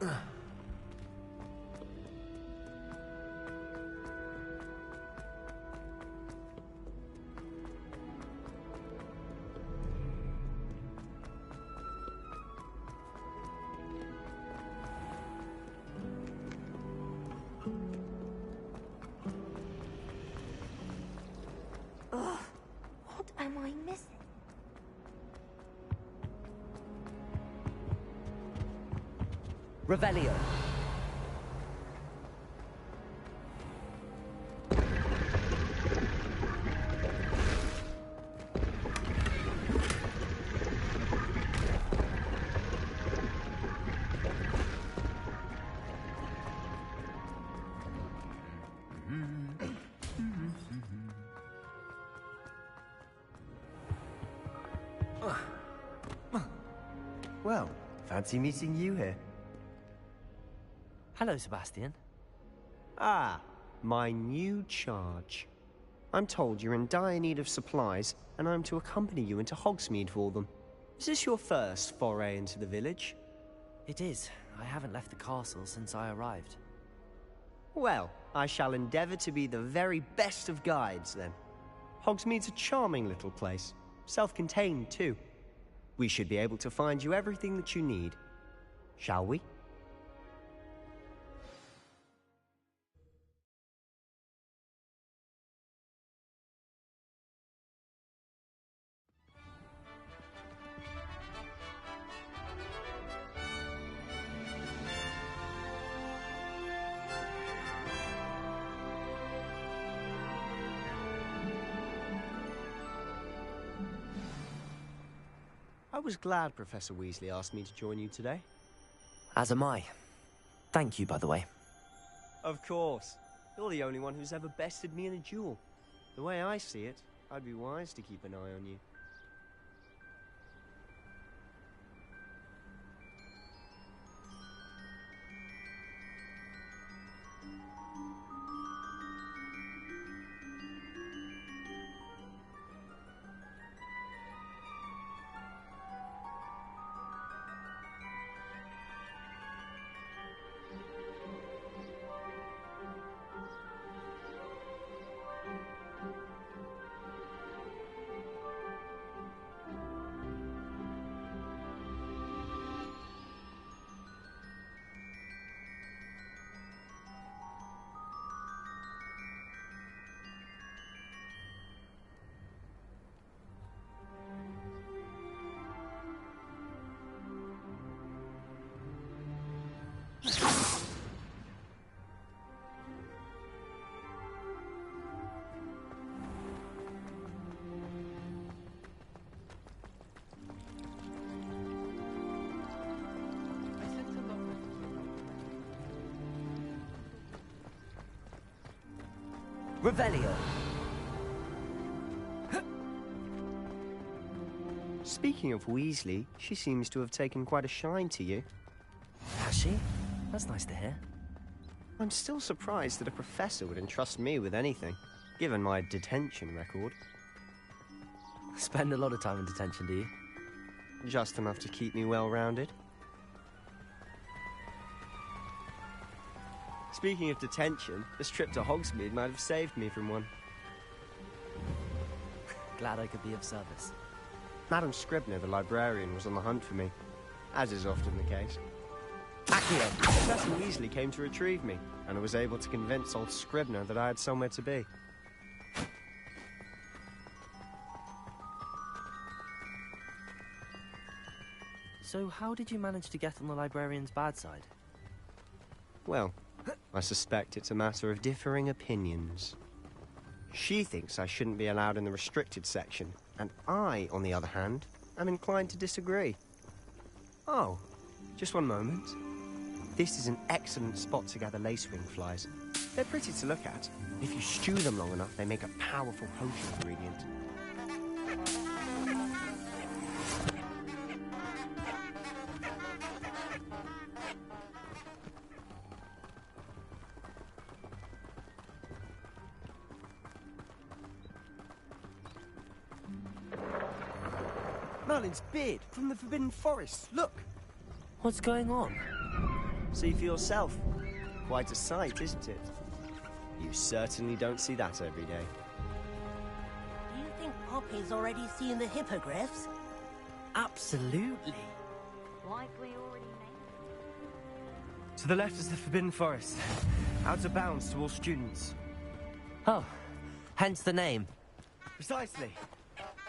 What am I missing? Revelio. Well, fancy meeting you here. Hello, Sebastian. Ah, my new charge. I'm told you're in dire need of supplies, and I'm to accompany you into Hogsmeade for them. Is this your first foray into the village? It is. I haven't left the castle since I arrived. Well, I shall endeavour to be the very best of guides, then. Hogsmeade's a charming little place. Self-contained, too. We should be able to find you everything that you need. Shall we? I was glad Professor Weasley asked me to join you today. As am I. Thank you, by the way. Of course. You're the only one who's ever bested me in a duel. The way I see it, I'd be wise to keep an eye on you. Revelio. Speaking of Weasley, she seems to have taken quite a shine to you. Has she? That's nice to hear. I'm still surprised that a professor would entrust me with anything, given my detention record. Spend a lot of time in detention, do you? Just enough to keep me well-rounded. Speaking of detention, this trip to Hogsmeade might have saved me from one. Glad I could be of service. Madam Scribner, the librarian, was on the hunt for me, as is often the case. Accio! Professor Weasley came to retrieve me, and I was able to convince old Scribner that I had somewhere to be. So how did you manage to get on the librarian's bad side? Well, I suspect it's a matter of differing opinions. She thinks I shouldn't be allowed in the restricted section, and I, on the other hand, am inclined to disagree. Oh, just one moment. This is an excellent spot to gather lacewing flies. They're pretty to look at. If you stew them long enough, they make a powerful potion ingredient. Merlin's beard from the Forbidden Forest. Look! What's going on? See for yourself. Quite a sight, isn't it? You certainly don't see that every day. Do you think Poppy's already seen the hippogriffs? Absolutely. Like we already named. To the left is the Forbidden Forest. Out of bounds to all students. Oh, hence the name. Precisely.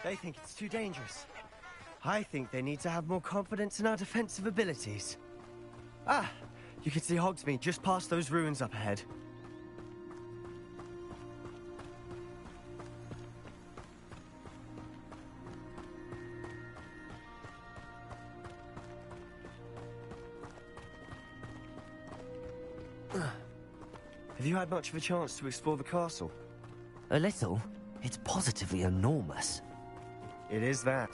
They think it's too dangerous. I think they need to have more confidence in our defensive abilities. Ah, you can see Hogsmeade just past those ruins up ahead. Have you had much of a chance to explore the castle? A little? It's positively enormous. It is that.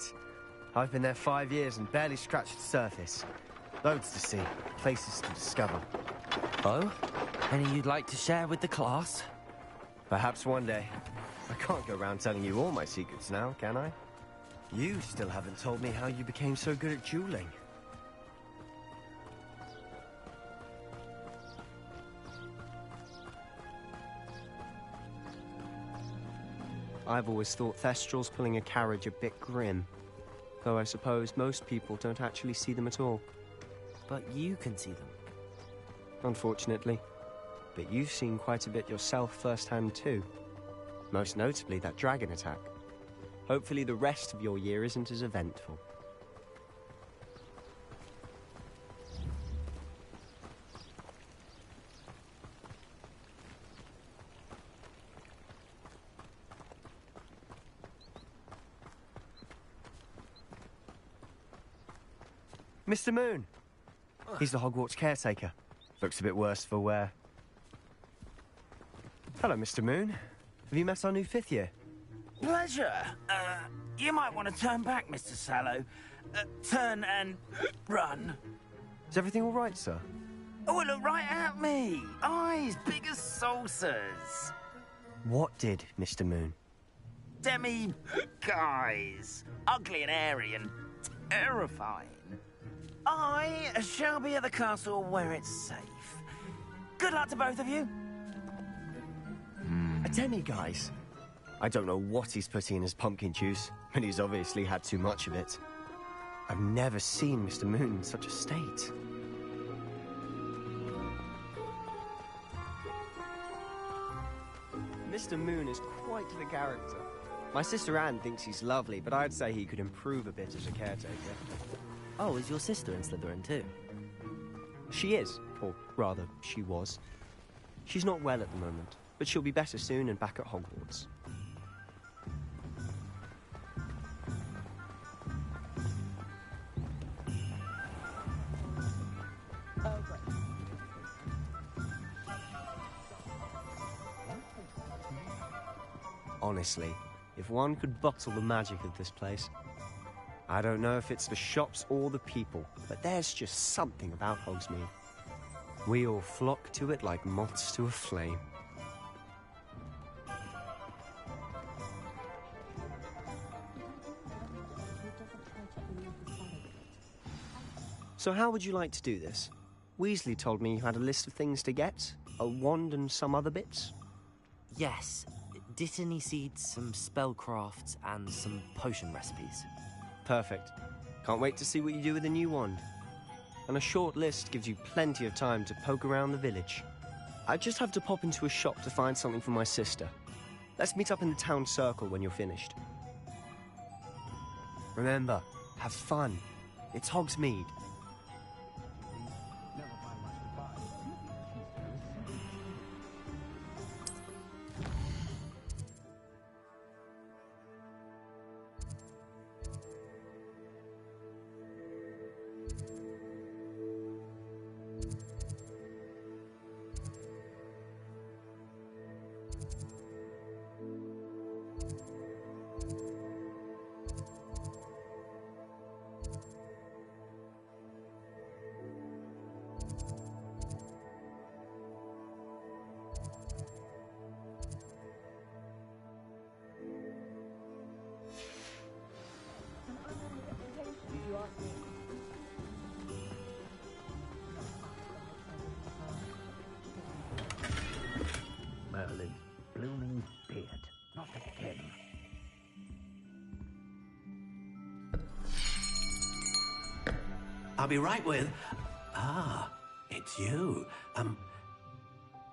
I've been there 5 years and barely scratched the surface. Loads to see, places to discover. Oh? Any you'd like to share with the class? Perhaps one day. I can't go around telling you all my secrets now, can I? You still haven't told me how you became so good at dueling. I've always thought Thestrals pulling a carriage a bit grim. Though I suppose most people don't actually see them at all. But you can see them. Unfortunately. But you've seen quite a bit yourself firsthand too. Most notably that dragon attack. Hopefully the rest of your year isn't as eventful. Mr. Moon! He's the Hogwarts caretaker. Looks a bit worse for wear. Hello, Mr. Moon. Have you met our new 5th year? Pleasure. You might want to turn back, Mr. Sallow. Turn and run. Is everything all right, sir? Oh, look right at me. Eyes big as saucers. What did, Mr. Moon? Demi guys. Ugly and airy and terrifying. I shall be at the castle where it's safe. Good luck to both of you. A demi-guise? I don't know what he's putting in his pumpkin juice, but he's obviously had too much of it. I've never seen Mr. Moon in such a state. Mr. Moon is quite the character. My sister Anne thinks he's lovely, but I'd say he could improve a bit as a caretaker. Oh, is your sister in Slytherin too? She is, or rather, she was. She's not well at the moment, but she'll be better soon and back at Hogwarts. Honestly, if one could bottle the magic of this place. I don't know if it's the shops or the people, but there's just something about Hogsmeade. We all flock to it like moths to a flame. So how would you like to do this? Weasley told me you had a list of things to get, a wand and some other bits. Yes. Dittany seeds, some spellcrafts, and some potion recipes. Perfect. Can't wait to see what you do with the new wand. And a short list gives you plenty of time to poke around the village. I just have to pop into a shop to find something for my sister. Let's meet up in the town circle when you're finished. Remember, have fun. It's Hogsmeade. I'll be right with... Ah, it's you.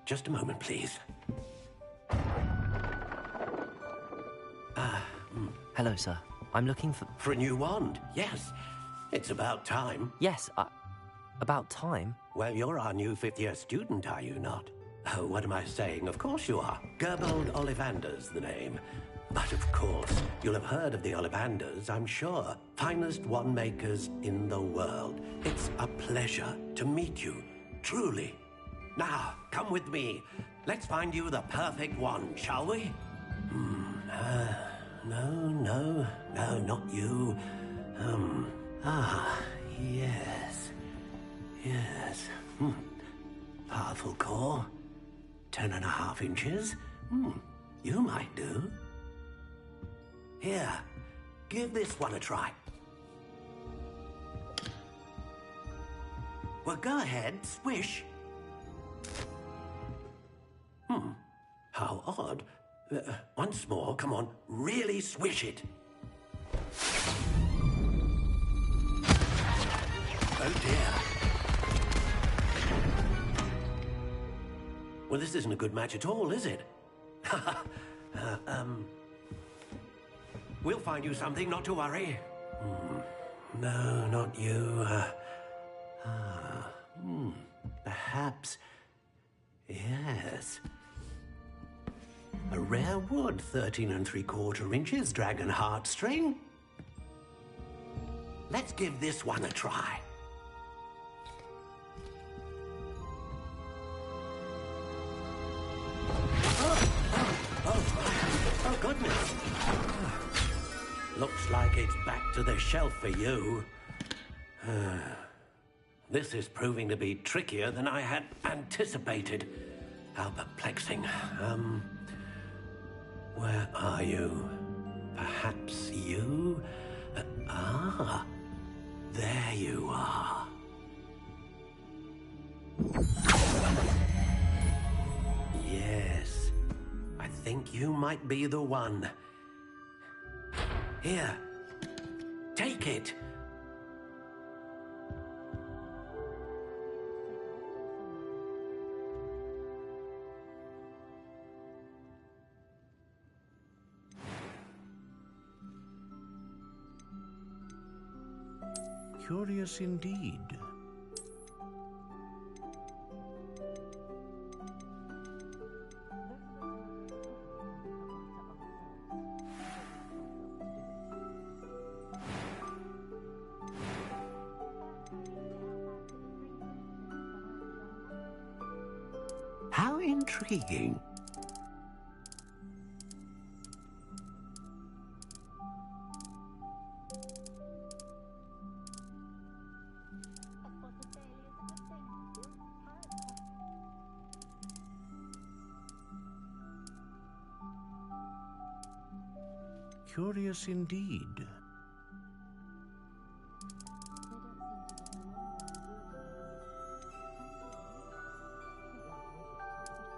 Just a moment, please. Hello, sir. I'm looking for... For a new wand, yes. It's about time. Yes, about time? Well, you're our new fifth-year student, are you not? Oh, what am I saying? Of course you are. Gerbold Ollivander's the name. But of course, you'll have heard of the Ollivanders, I'm sure. Finest wand makers in the world. It's a pleasure to meet you, truly. Now, come with me. Let's find you the perfect wand, shall we? No, not you. Yes. Powerful core. 10.5 inches. You might do. Here, give this one a try. Well, go ahead, swish. How odd. Once more, come on, really swish it. Oh dear. Well, this isn't a good match at all, is it? We'll find you something, not to worry. No, not you. Perhaps... Yes. A rare wood, 13 3/4 inches, dragon heartstring. Let's give this one a try. Oh, goodness. Looks like it's back to the shelf for you. This is proving to be trickier than I had anticipated. How perplexing. Where are you? Perhaps you? There you are. Yes, I think you might be the one. Here, take it. Curious indeed. How intriguing. Curious indeed.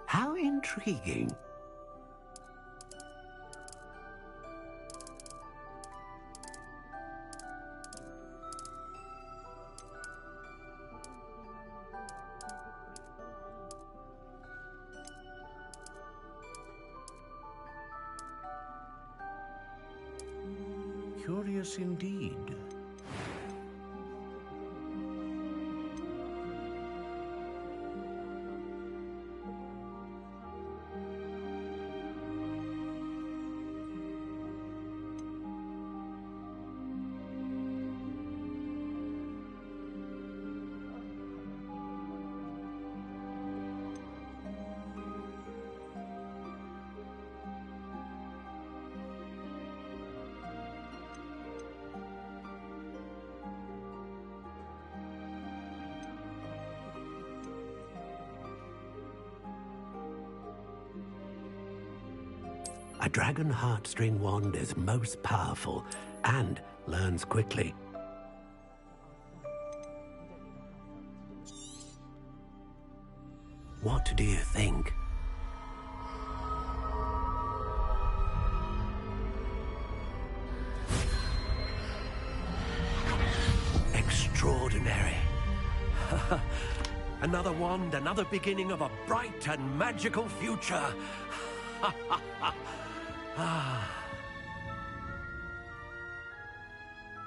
How intriguing. Curious indeed. A dragon heartstring wand is most powerful and learns quickly. What do you think? Extraordinary. Another wand, another beginning of a bright and magical future.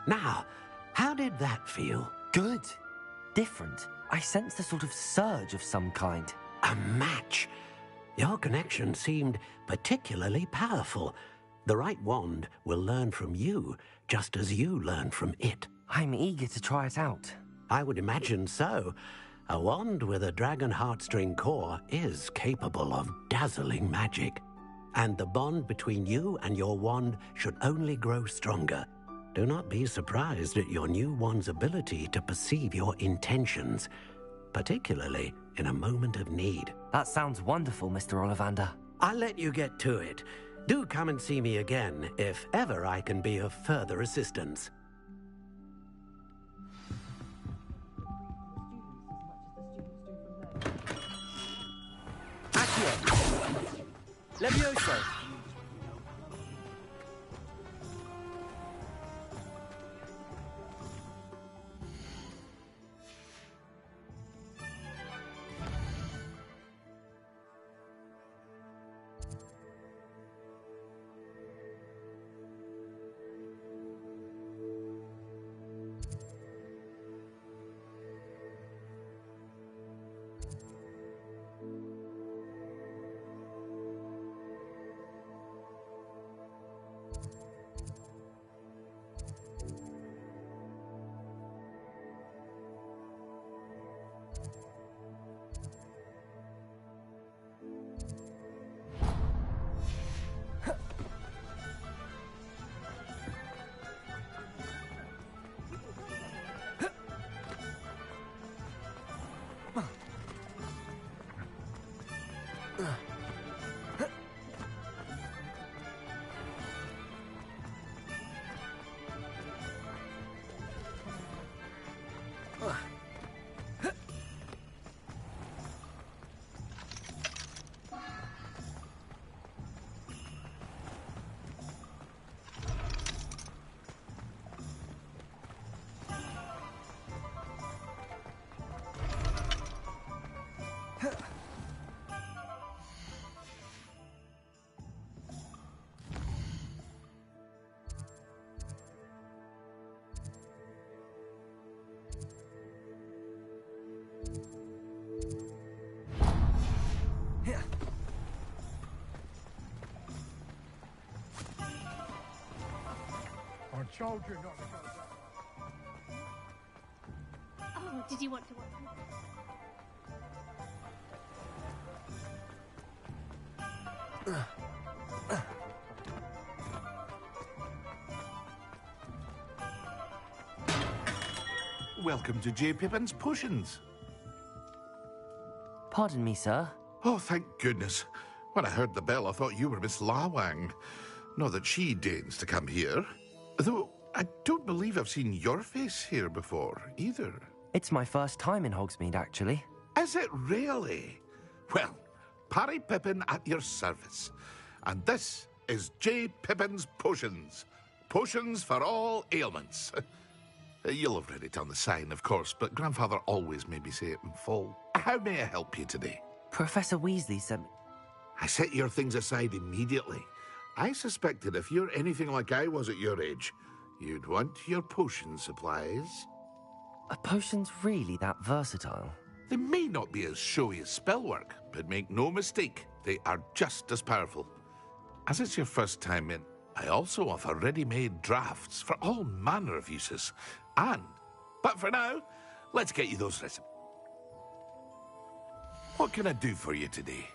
Now, how did that feel? Good. Different. I sensed a sort of surge of some kind. A match. Your connection seemed particularly powerful. The right wand will learn from you, just as you learn from it. I'm eager to try it out. I would imagine so. A wand with a dragon heartstring core is capable of dazzling magic. And the bond between you and your wand should only grow stronger. Do not be surprised at your new wand's ability to perceive your intentions, particularly in a moment of need. That sounds wonderful, Mr. Ollivander. I'll let you get to it. Do come and see me again if ever I can be of further assistance. Accio! Levioso! Children, not Oh, did you want to watch Welcome to J. Pippin's Potions. Pardon me, sir. Oh, thank goodness. When I heard the bell, I thought you were Miss Lawang. Not that she deigns to come here. Though, I don't believe I've seen your face here before, either. It's my first time in Hogsmeade, actually. Is it really? Well, Parry Pippin at your service. And this is J. Pippin's Potions. Potions for all ailments. You'll have read it on the sign, of course, but Grandfather always made me say it in full. How may I help you today? Professor Weasley sent me... I set your things aside immediately. I suspected if you're anything like I was at your age, you'd want your potion supplies. Are potions really that versatile? They may not be as showy as spellwork, but make no mistake, they are just as powerful. As it's your first time in, I also offer ready-made drafts for all manner of uses. But for now, let's get you those recipes. What can I do for you today?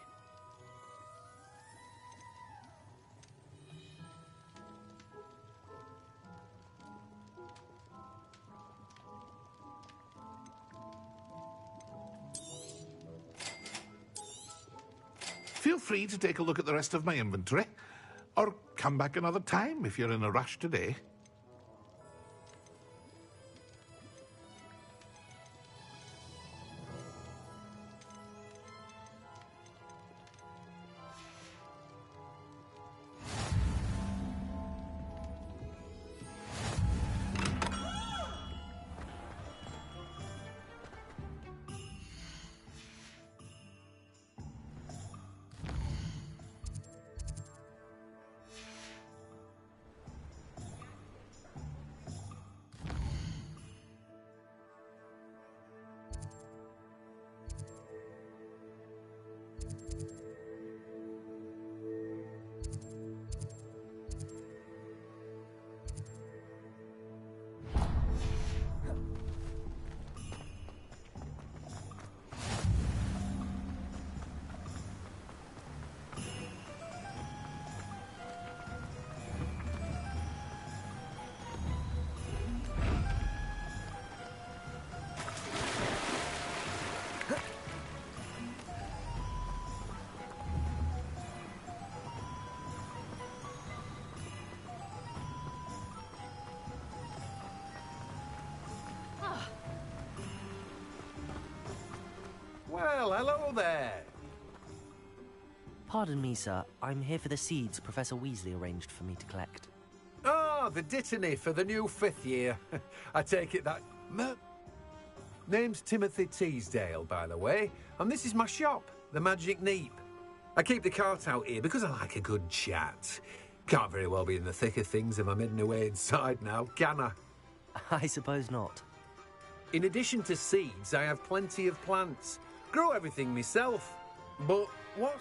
Feel free to take a look at the rest of my inventory, or come back another time if you're in a rush today. Well, hello there. Pardon me, sir. I'm here for the seeds Professor Weasley arranged for me to collect. Oh, the dittany for the new 5th year. I take it that... Name's Timothy Teasdale, by the way, and this is my shop, the Magic Neep. I keep the cart out here because I like a good chat. Can't very well be in the thick of things if I'm heading away inside now, can I? I suppose not. In addition to seeds, I have plenty of plants. Grow everything myself. But what?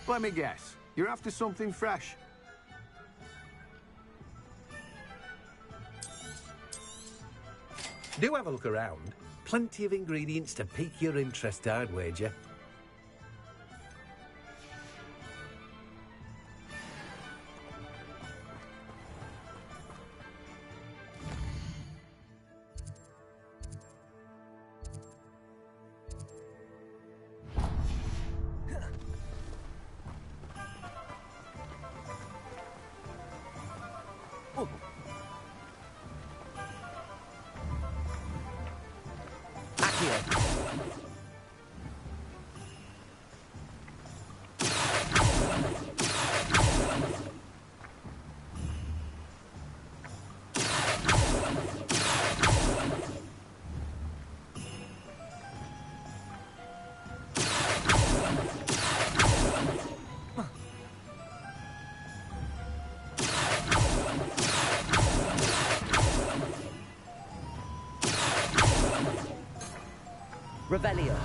Let me guess. You're after something fresh. Do have a look around. Plenty of ingredients to pique your interest, I'd wager. Revelio.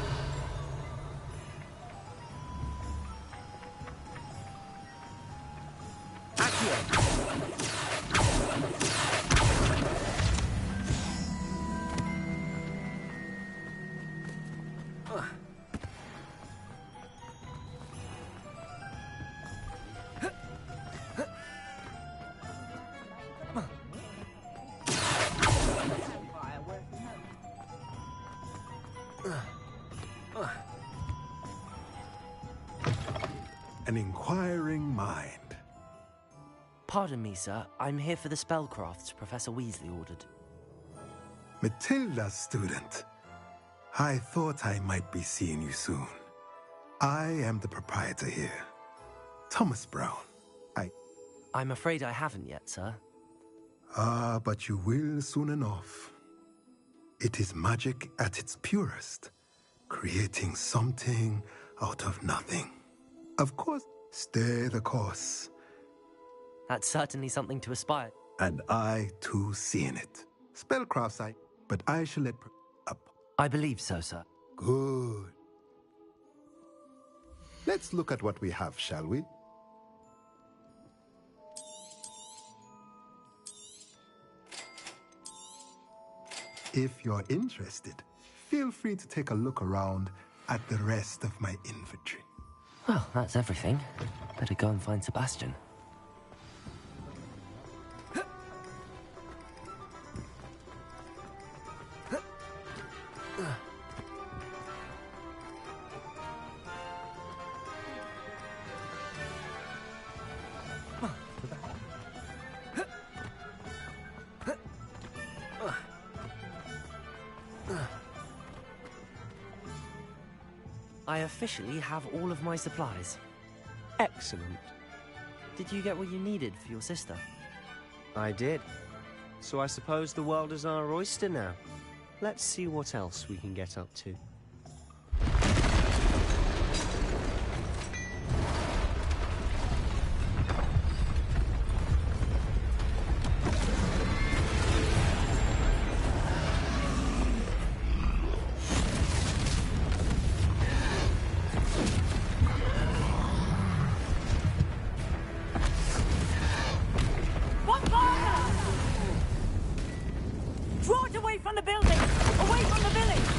An inquiring mind. Pardon me, sir. I'm here for the spellcrafts Professor Weasley ordered. Matilda's student. I thought I might be seeing you soon. I am the proprietor here, Thomas Brown. I'm afraid I haven't yet, sir. But you will soon enough. It is magic at its purest, creating something out of nothing. Of course, stay the course. That's certainly something to aspire. And I, too, see in it. Spellcrafts, but I shall let up. I believe so, sir. Good. Let's look at what we have, shall we? If you're interested, feel free to take a look around at the rest of my inventory. Well, that's everything. Better go and find Sebastian. I officially have all of my supplies. Excellent. Did you get what you needed for your sister? I did. So I suppose the world is our oyster now. Let's see what else we can get up to. Draw it away from the building! Away from the village!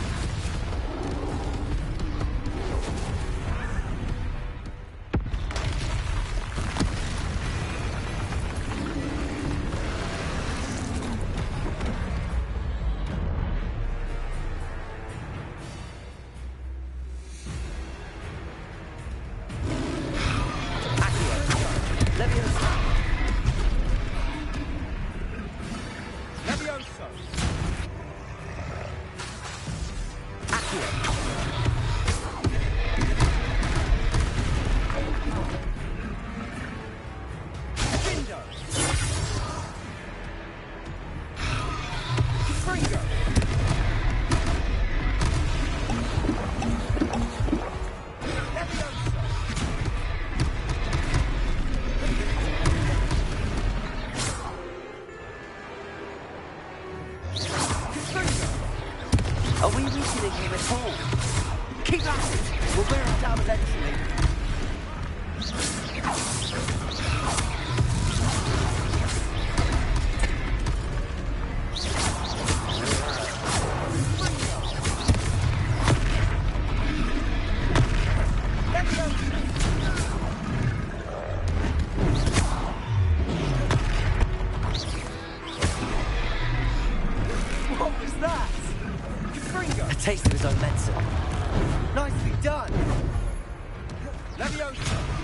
Are we weakening him at all? Keep at it! We'll wear him down eventually. What was that? A taste of his own medicine. Nicely done! Leviosa!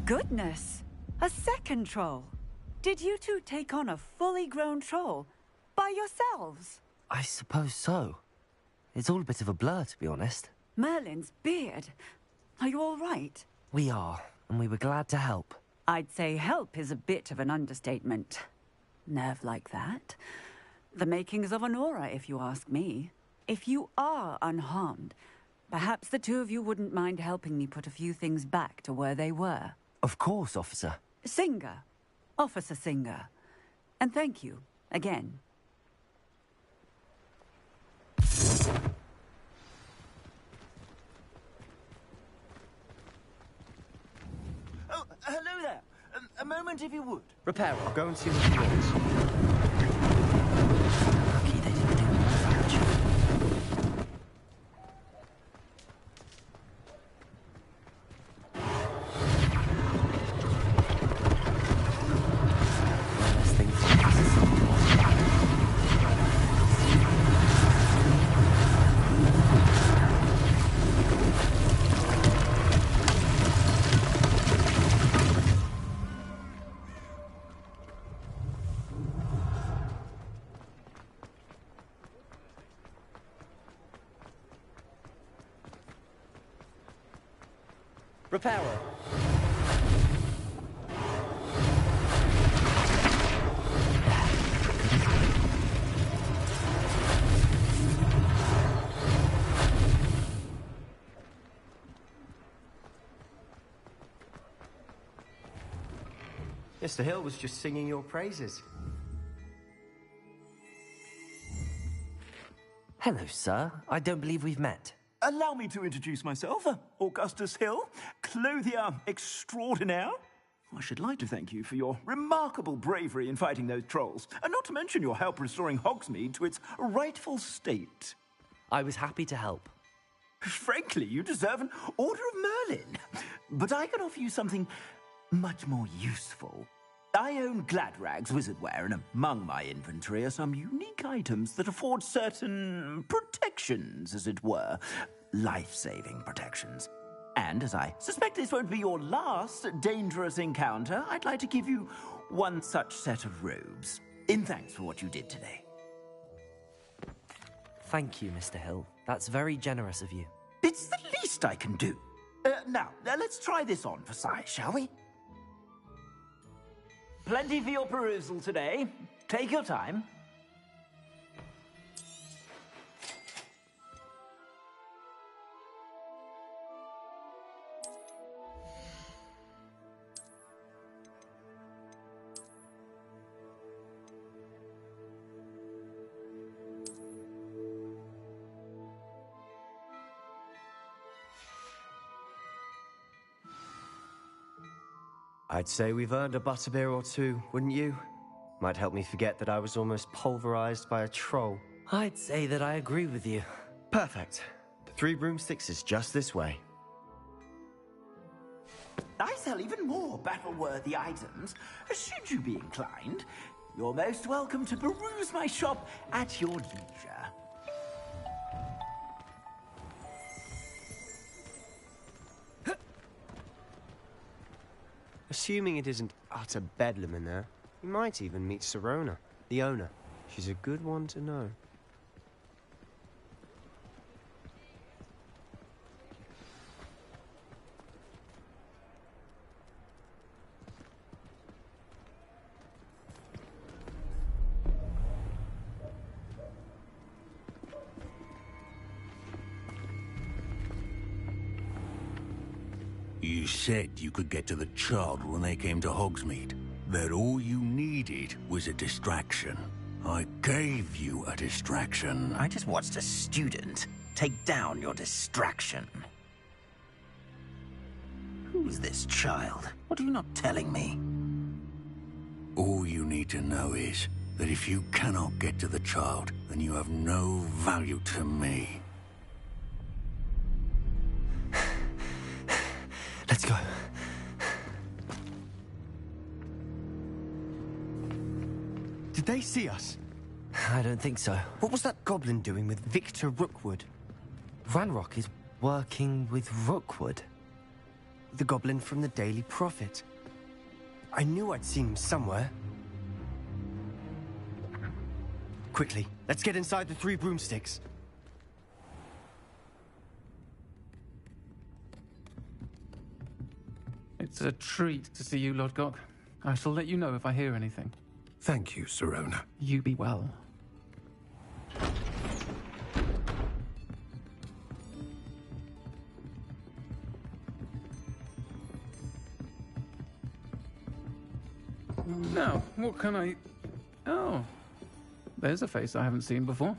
Goodness! A second troll! Did you two take on a fully grown troll by yourselves? I suppose so. It's all a bit of a blur, to be honest. Merlin's beard. Are you all right? We are, and we were glad to help. I'd say help is a bit of an understatement. Nerve like that. The makings of an aura, if you ask me. If you are unharmed, perhaps the two of you wouldn't mind helping me put a few things back to where they were. Of course, officer. Singer. Officer Singer. And thank you, again. Oh, hello there. A moment if you would. Reparo. I'll go and see what he wants. Lucky they didn't do more damage. Reparo. Mr. Hill was just singing your praises. Hello, sir. I don't believe we've met. Allow me to introduce myself, Augustus Hill, clothier extraordinaire. I should like to thank you for your remarkable bravery in fighting those trolls, and not to mention your help restoring Hogsmeade to its rightful state. I was happy to help. Frankly, you deserve an Order of Merlin. But I can offer you something much more useful. I own Gladrag's wizardware, and among my inventory are some unique items that afford certain protections, as it were. Life-saving protections. And as I suspect this won't be your last dangerous encounter, I'd like to give you one such set of robes, in thanks for what you did today. Thank you, Mr. Hill. That's very generous of you. It's the least I can do. Now, let's try this on for size, shall we? Plenty for your perusal today. Take your time. I'd say we've earned a butterbeer or two, wouldn't you? Might help me forget that I was almost pulverized by a troll. I'd say that I agree with you. Perfect. The 3 broomsticks is just this way. I sell even more battle-worthy items. Should you be inclined, you're most welcome to peruse my shop at your leisure. Assuming it isn't utter bedlam in there, you might even meet Sirona, the owner. She's a good one to know. You said you could get to the child when they came to Hogsmeade. That all you needed was a distraction. I gave you a distraction. I just watched a student take down your distraction. Who's this child? What are you not telling me? All you need to know is that if you cannot get to the child, then you have no value to me. Let's go. Did they see us? I don't think so. What was that goblin doing with Victor Rookwood? Ranrock is working with Rookwood. The goblin from the Daily Prophet. I knew I'd seen him somewhere. Quickly, let's get inside the 3 broomsticks. It's a treat to see you, Lodgok. I shall let you know if I hear anything. Thank you, Sirona. You be well. Now, what can I... Oh, there's a face I haven't seen before.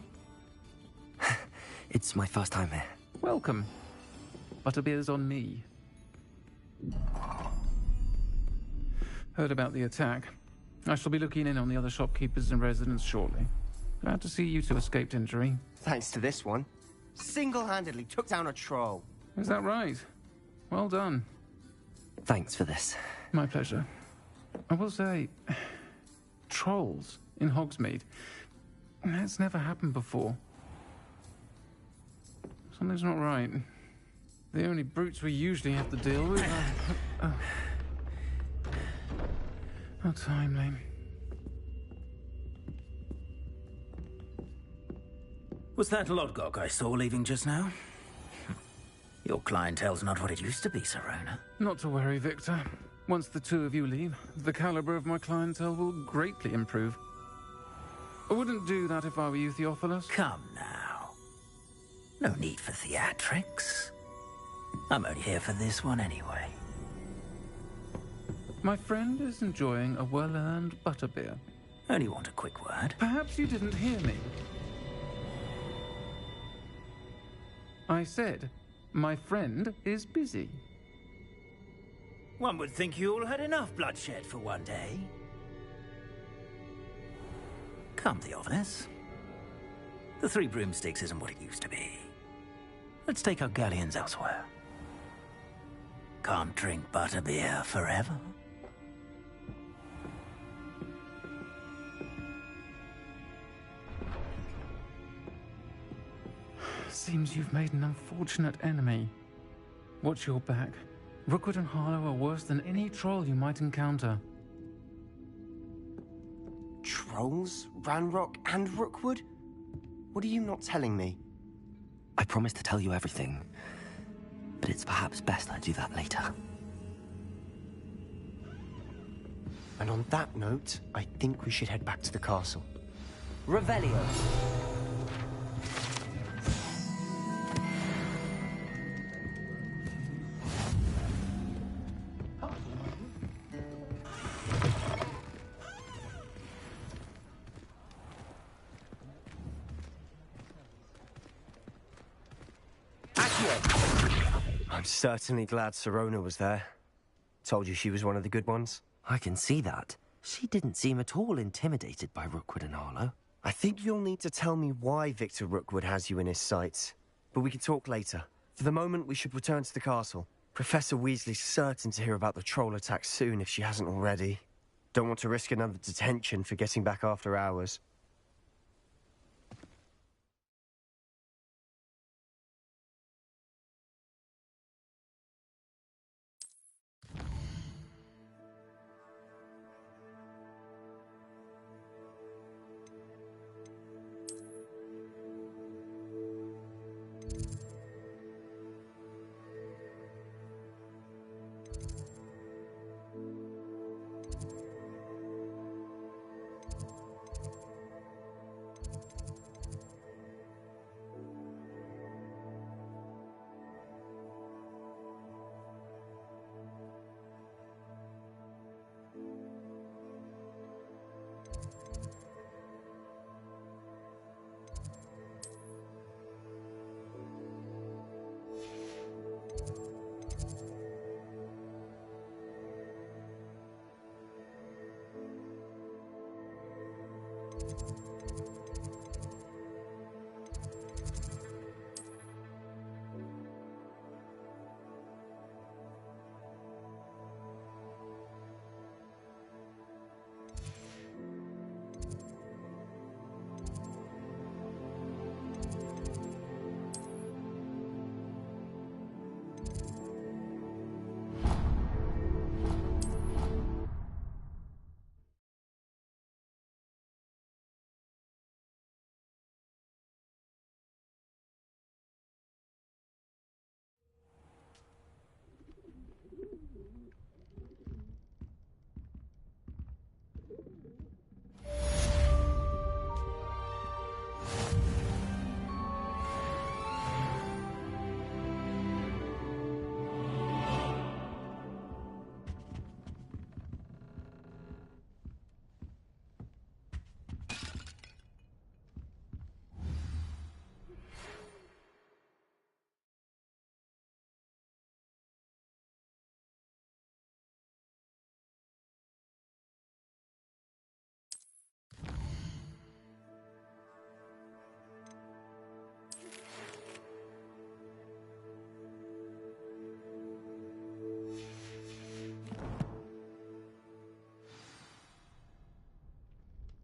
It's my first time here. Welcome. Butterbeer's on me. Heard about the attack. I shall be looking in on the other shopkeepers and residents shortly. Glad to see you two escaped injury. Thanks to this one. Single-handedly took down a troll. Is that right? Well done. Thanks for this. My pleasure. I will say, trolls in Hogsmeade. That's never happened before. Something's not right. The only brutes we usually have to deal with are... How timely. Was that Lodgok I saw leaving just now? Your clientele's not what it used to be, Sirona. Not to worry, Victor. Once the 2 of you leave, the caliber of my clientele will greatly improve. I wouldn't do that if I were you, Theophilus. Come now. No need for theatrics. I'm only here for this one anyway. My friend is enjoying a well-earned butterbeer. Only want a quick word. Perhaps you didn't hear me. I said, my friend is busy. One would think you all had enough bloodshed for one day. Come, Theophilus. The Three Broomsticks isn't what it used to be. Let's take our galleons elsewhere. Can't drink butterbeer forever. Seems you've made an unfortunate enemy. Watch your back. Rookwood and Harlow are worse than any troll you might encounter. Trolls? Ranrock and Rookwood? What are you not telling me? I promised to tell you everything, but it's perhaps best I do that later. And on that note, I think we should head back to the castle. Revelio. I'm certainly glad Sirona was there. Told you she was one of the good ones. I can see that. She didn't seem at all intimidated by Rookwood and Harlow. I think you'll need to tell me why Victor Rookwood has you in his sights. But we can talk later. For the moment, we should return to the castle. Professor Weasley's certain to hear about the troll attack soon if she hasn't already. Don't want to risk another detention for getting back after hours.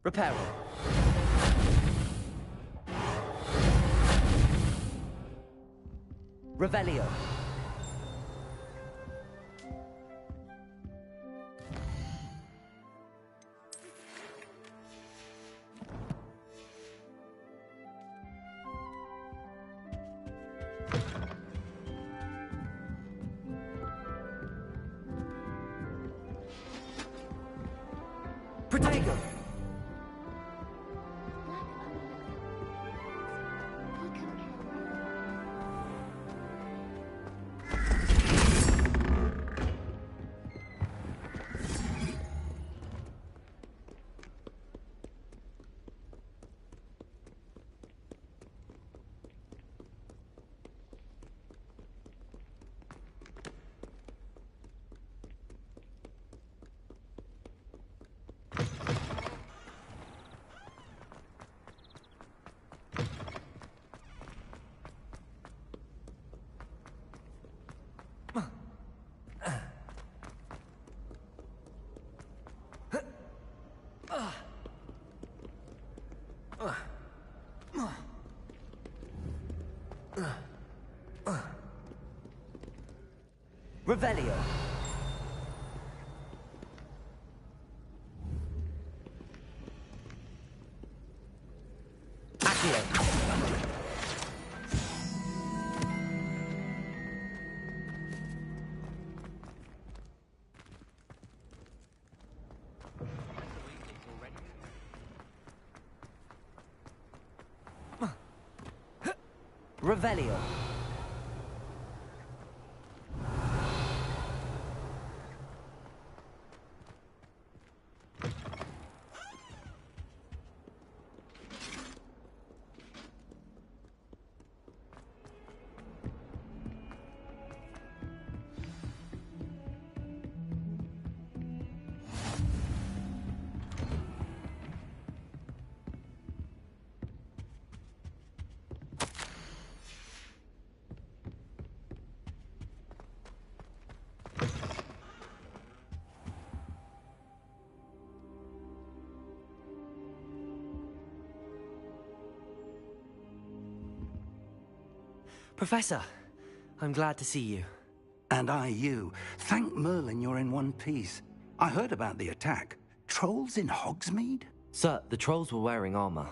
Reparo. Revelio. Protego. Revelio. Accio. Revelio. Professor, I'm glad to see you. And I you. Thank Merlin you're in one piece. I heard about the attack. Trolls in Hogsmeade? Sir, the trolls were wearing armor.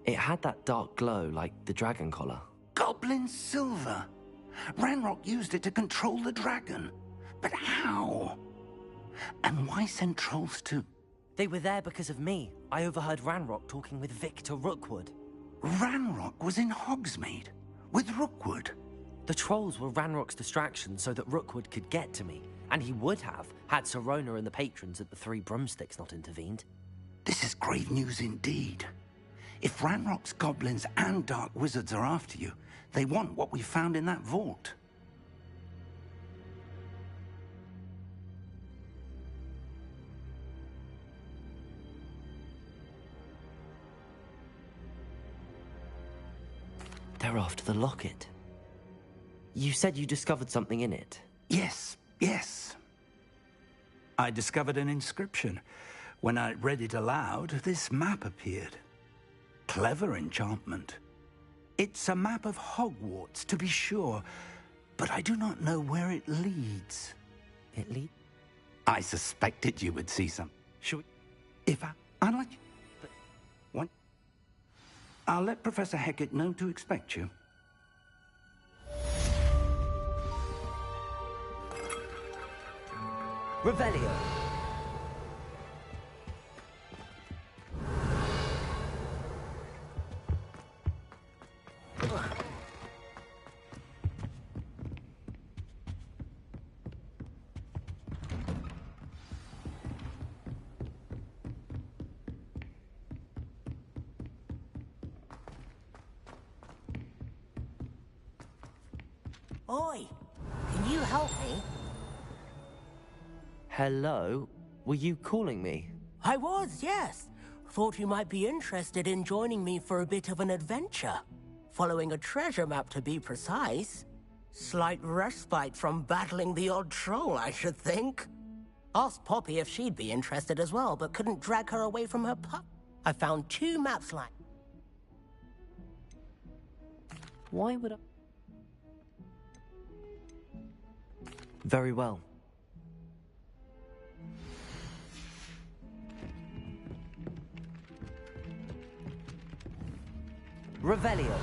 It had that dark glow like the dragon collar. Goblin silver! Ranrock used it to control the dragon. But how? And why send trolls to... They were there because of me. I overheard Ranrock talking with Victor Rookwood. Ranrock was in Hogsmeade? With Rookwood? The trolls were Ranrock's distraction so that Rookwood could get to me. And he would have, had Sirona and the patrons at the Three Broomsticks not intervened. This is grave news indeed. If Ranrock's goblins and dark wizards are after you, they want what we found in that vault. They're after the locket. You said you discovered something in it. Yes. I discovered an inscription. When I read it aloud, this map appeared. Clever enchantment. It's a map of Hogwarts, to be sure, but I do not know where it leads. It leads? I suspected you would see some. Should we? If I'd like you. But what? I'll let Professor Hecat know to expect you. Revelio. Oi, can you help me? Hello? Were you calling me? I was, yes. Thought you might be interested in joining me for a bit of an adventure. Following a treasure map, to be precise. Slight respite from battling the odd troll, I should think. Asked Poppy if she'd be interested as well, but couldn't drag her away from her pup. I found 2 maps like... Why would I... Very well. Revelio.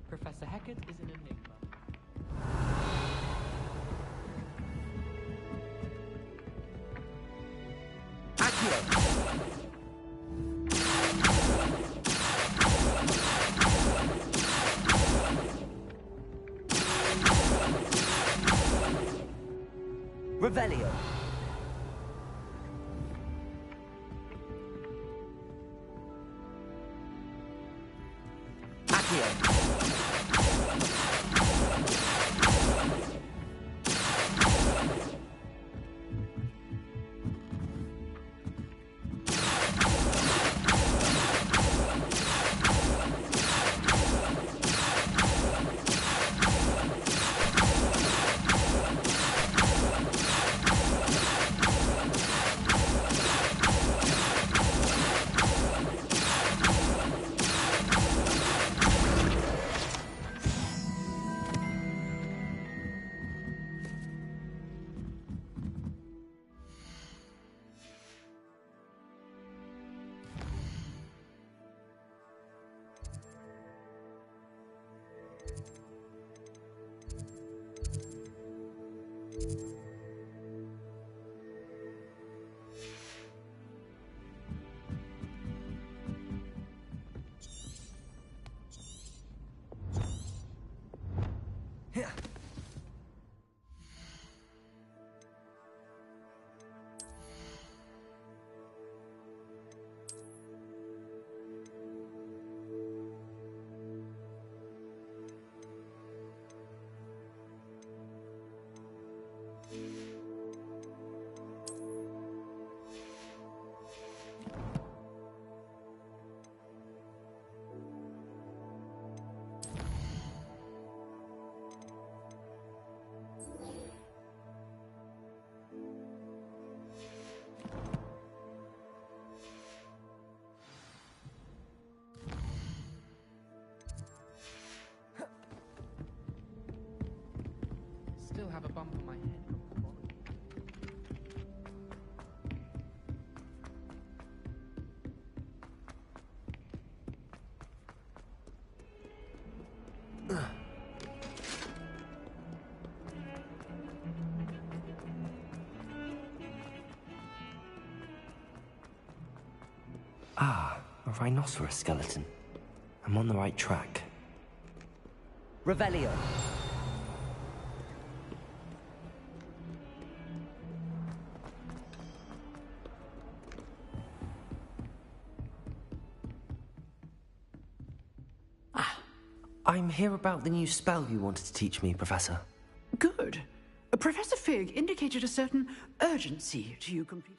Professor Hecat is an enigma. Accio. Revelio. Accio. have a bump on my head from the quality. Ah, a rhinoceros skeleton. I'm on the right track. Revelio. I'm here about the new spell you wanted to teach me, Professor. Good. Professor Fig indicated a certain urgency to you completing.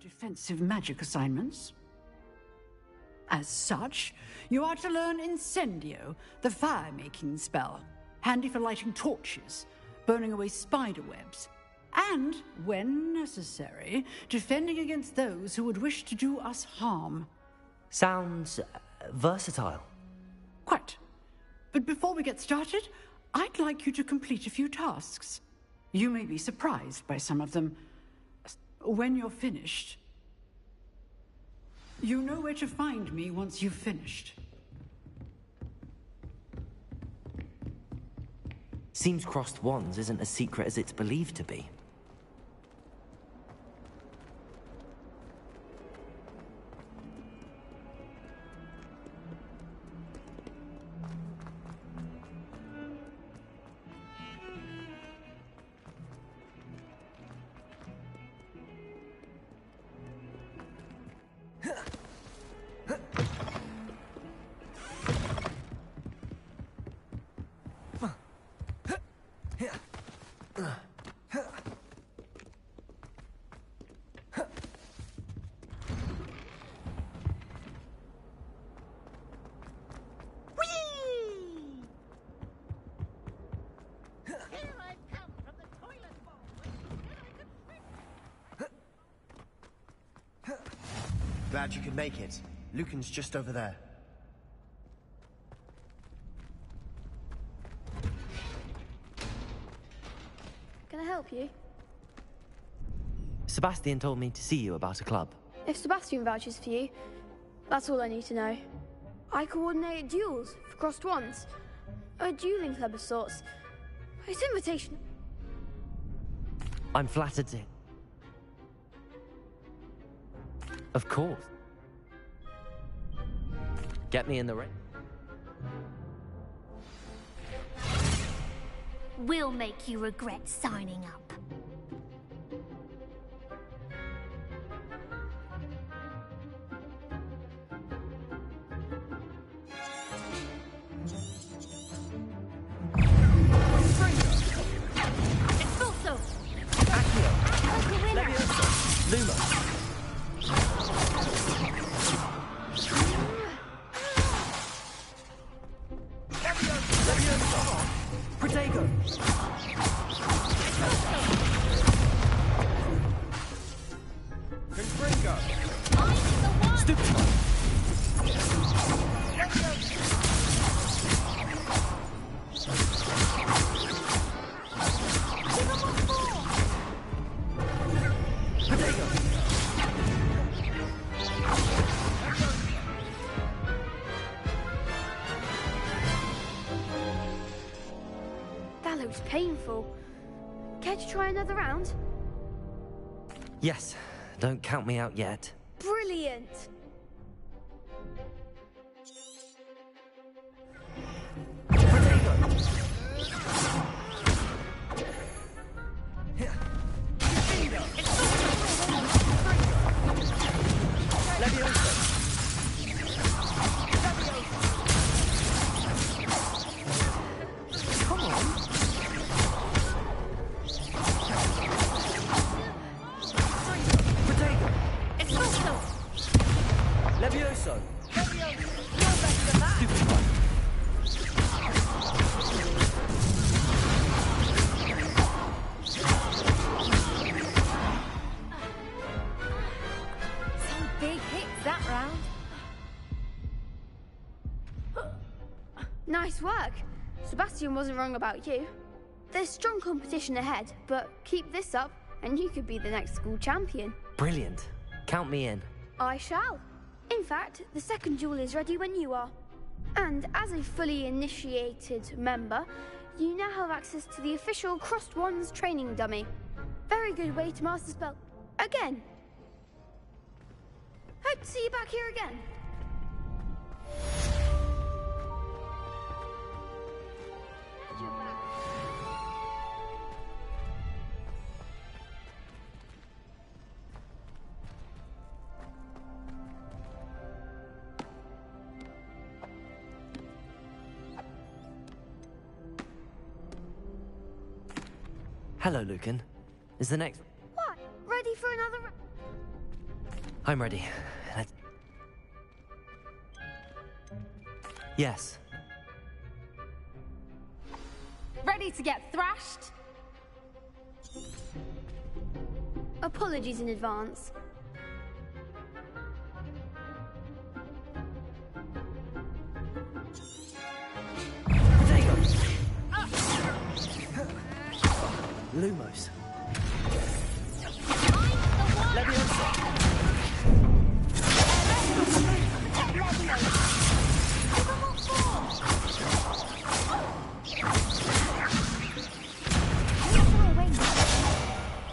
defensive magic assignments. As such, you are to learn Incendio, the fire-making spell, handy for lighting torches, burning away spider webs, and, when necessary, defending against those who would wish to do us harm. Sounds versatile. Quite. But before we get started, I'd like you to complete a few tasks. You may be surprised by some of them. When you're finished, you know where to find me once you've finished. Seems crossed wands isn't as secret as it's believed to be. Glad you could make it. Lucan's just over there. Can I help you? Sebastian told me to see you about a club. If Sebastian vouches for you, that's all I need to know. I coordinate duels for crossed wands. A dueling club of sorts. It's invitation. I'm flattered to... Of course. Get me in the ring. We'll make you regret signing up. Expulso! Accio! Like a winner! Leviosa! Luma! Protego! Confringo! Stupid! That looks painful. Care to try another round? Yes, don't count me out yet. Brilliant! Levioso! Some big hits that round. Nice work. Sebastian wasn't wrong about you. There's strong competition ahead, but keep this up and you could be the next school champion. Brilliant. Count me in. I shall. In fact, the second duel is ready when you are. And as a fully initiated member, you now have access to the official Crossed Wands training dummy. Very good way to master spell again. Hope to see you back here again. Hello, Lucan. Is the next... What? Ready for another I'm ready. Yes. Ready to get thrashed? Apologies in advance. Lumos. Leviosa.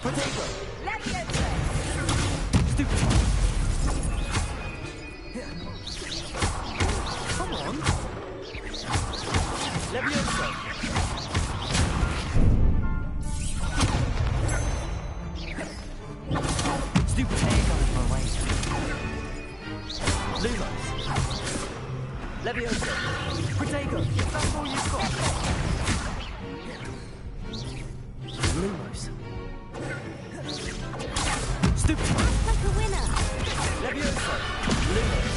Potato. Stupid. Come on. Leviosa. Stupid hair going my way. Lumos. Leviosa. Protego. That's all you've got. Lumos. Stupid. Act like a winner. Leviosa. Lumos.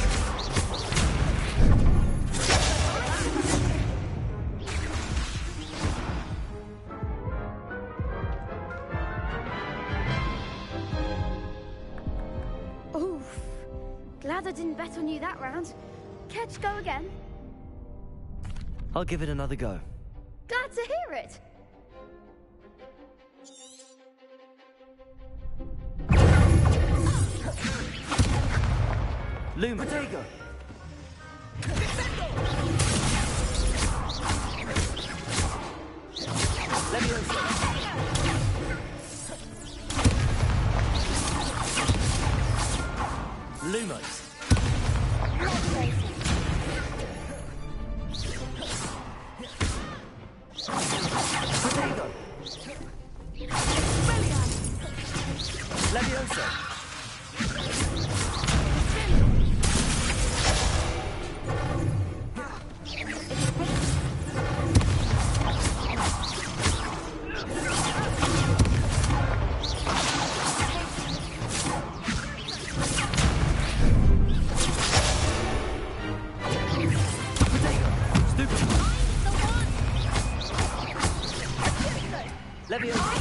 Oof. Glad I didn't bet on you that round. Care to go again? I'll give it another go. Glad to hear it. Loom. Protego. Leviosa. Lumos. Protego. Leviosa. Leviosa.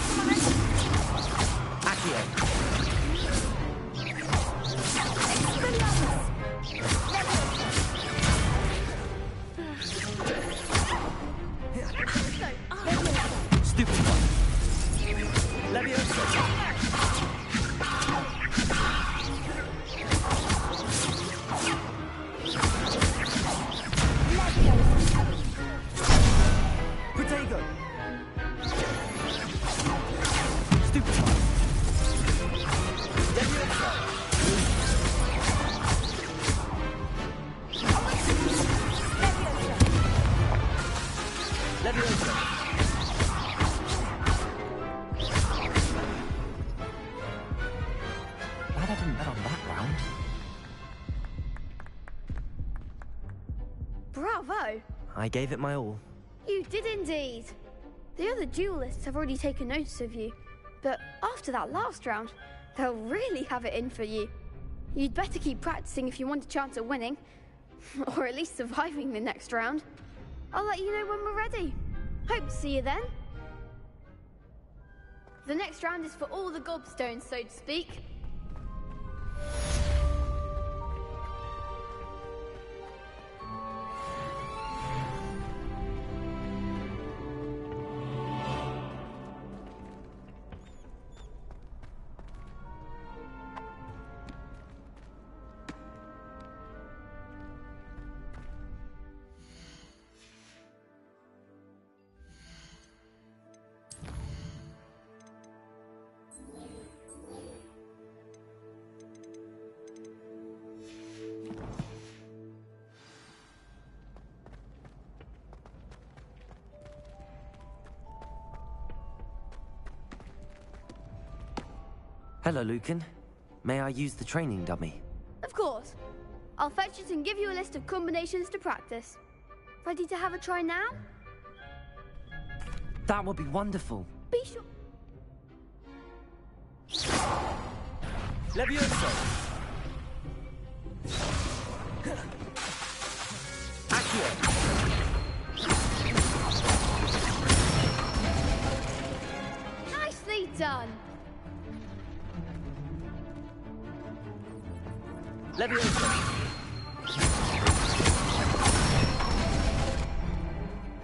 Accio. Stupid one. Leviosa. Protego. Stupid one. Leviosa. Leviosa. Glad I didn't bet on that round. Bravo. I gave it my all. You did indeed. The other duelists have already taken notice of you, but after that last round, they'll really have it in for you. You'd better keep practicing if you want a chance at winning, or at least surviving the next round. I'll let you know when we're ready. Hope to see you then. The next round is for all the gobstones, so to speak. Hello, Lucan. May I use the training dummy? Of course. I'll fetch it and give you a list of combinations to practice. Ready to have a try now? That would be wonderful. Be sure. Leviosa! Leviosa!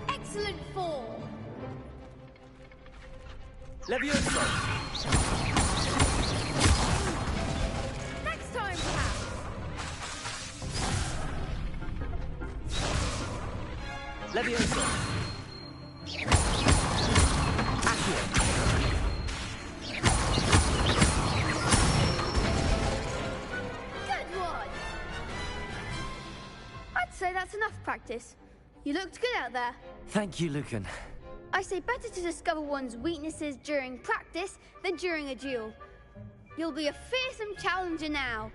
Excellent fall. Leviosa! Next time, perhaps. Leviosa! Accio! Good one! I'd say that's enough practice. You looked good out there. Thank you, Lucan. I say better to discover one's weaknesses during practice than during a duel. You'll be a fearsome challenger now.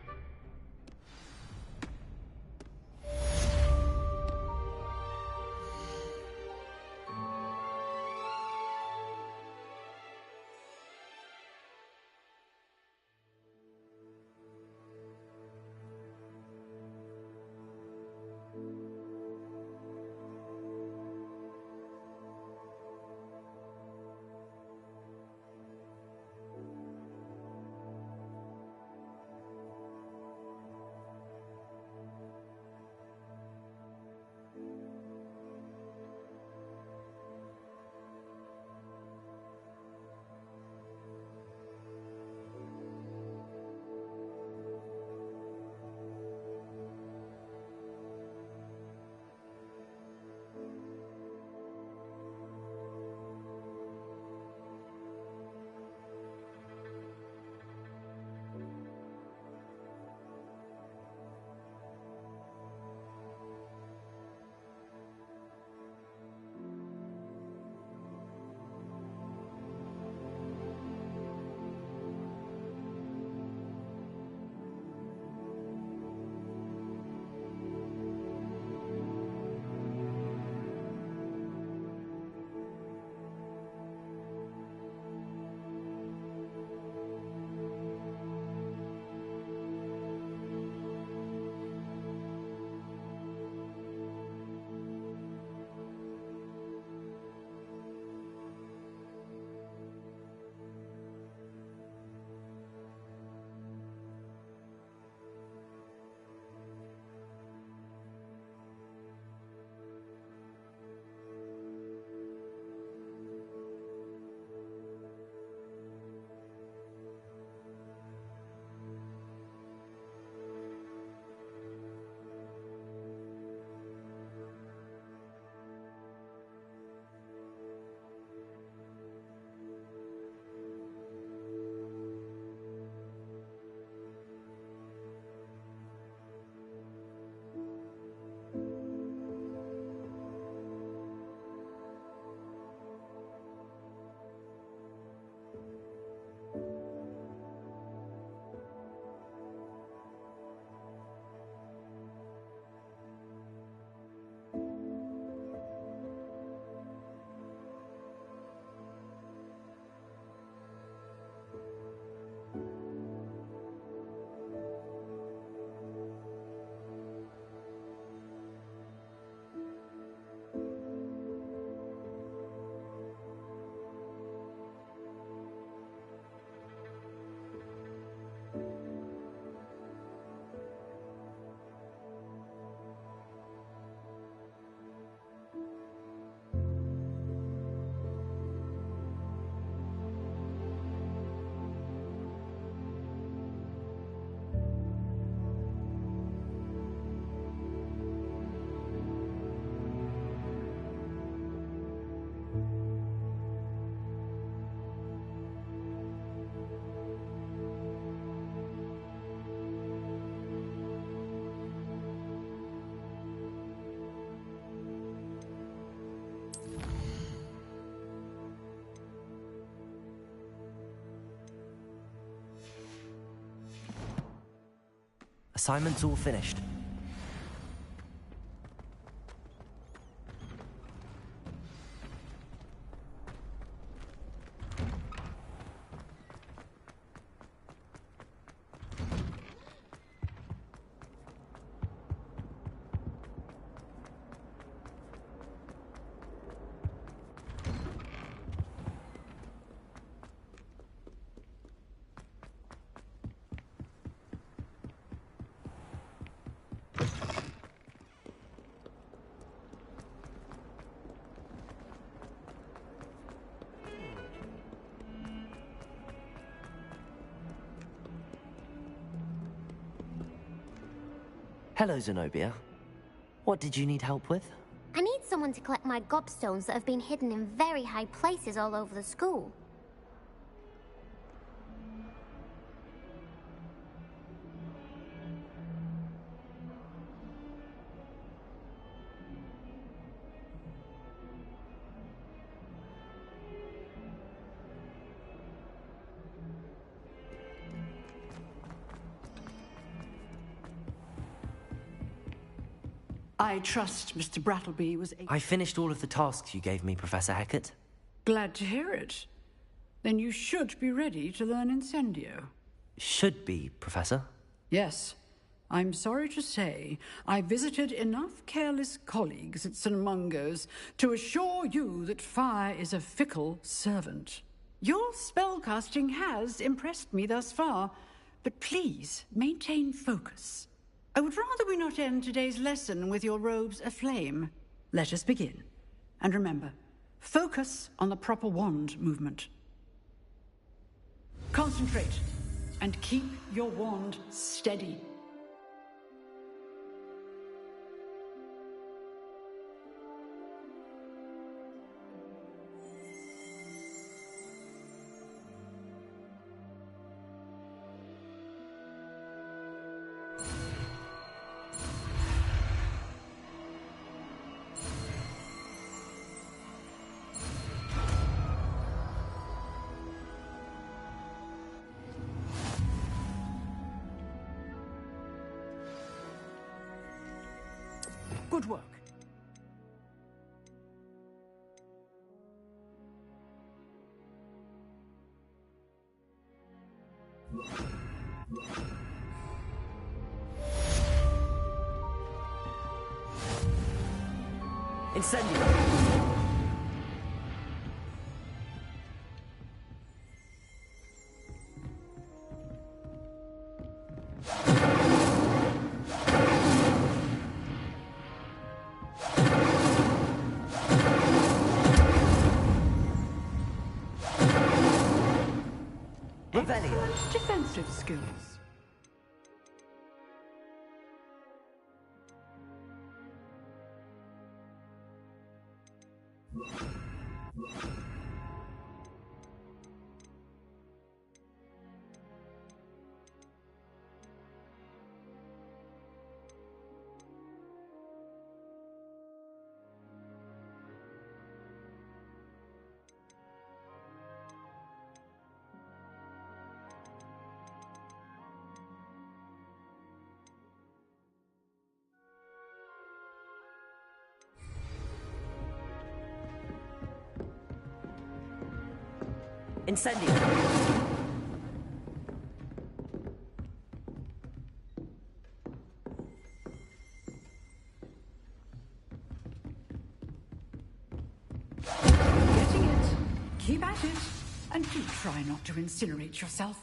Assignment's all finished. Hello, Zenobia. What did you need help with? I need someone to collect my gobstones that have been hidden in very high places all over the school. I trust Mr. Brattleby was able... I finished all of the tasks you gave me, Professor Hecat. Glad to hear it. Then you should be ready to learn Incendio. Should be, Professor. Yes. I'm sorry to say, I visited enough careless colleagues at St. Mungo's to assure you that fire is a fickle servant. Your spellcasting has impressed me thus far, but please maintain focus. I would rather we not end today's lesson with your robes aflame. Let us begin. And remember, focus on the proper wand movement. Concentrate, and keep your wand steady. Good work. Incendio! Excellent defensive skills. Incendio! Getting it. Keep at it. And do try not to incinerate yourself.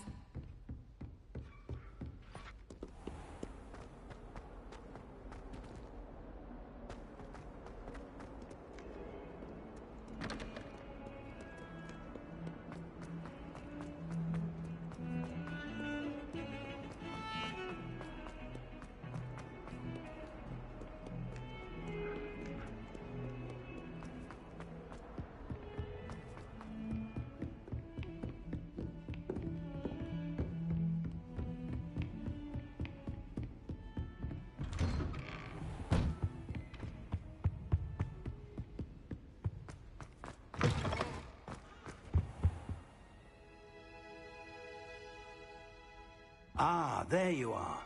Ah, there you are.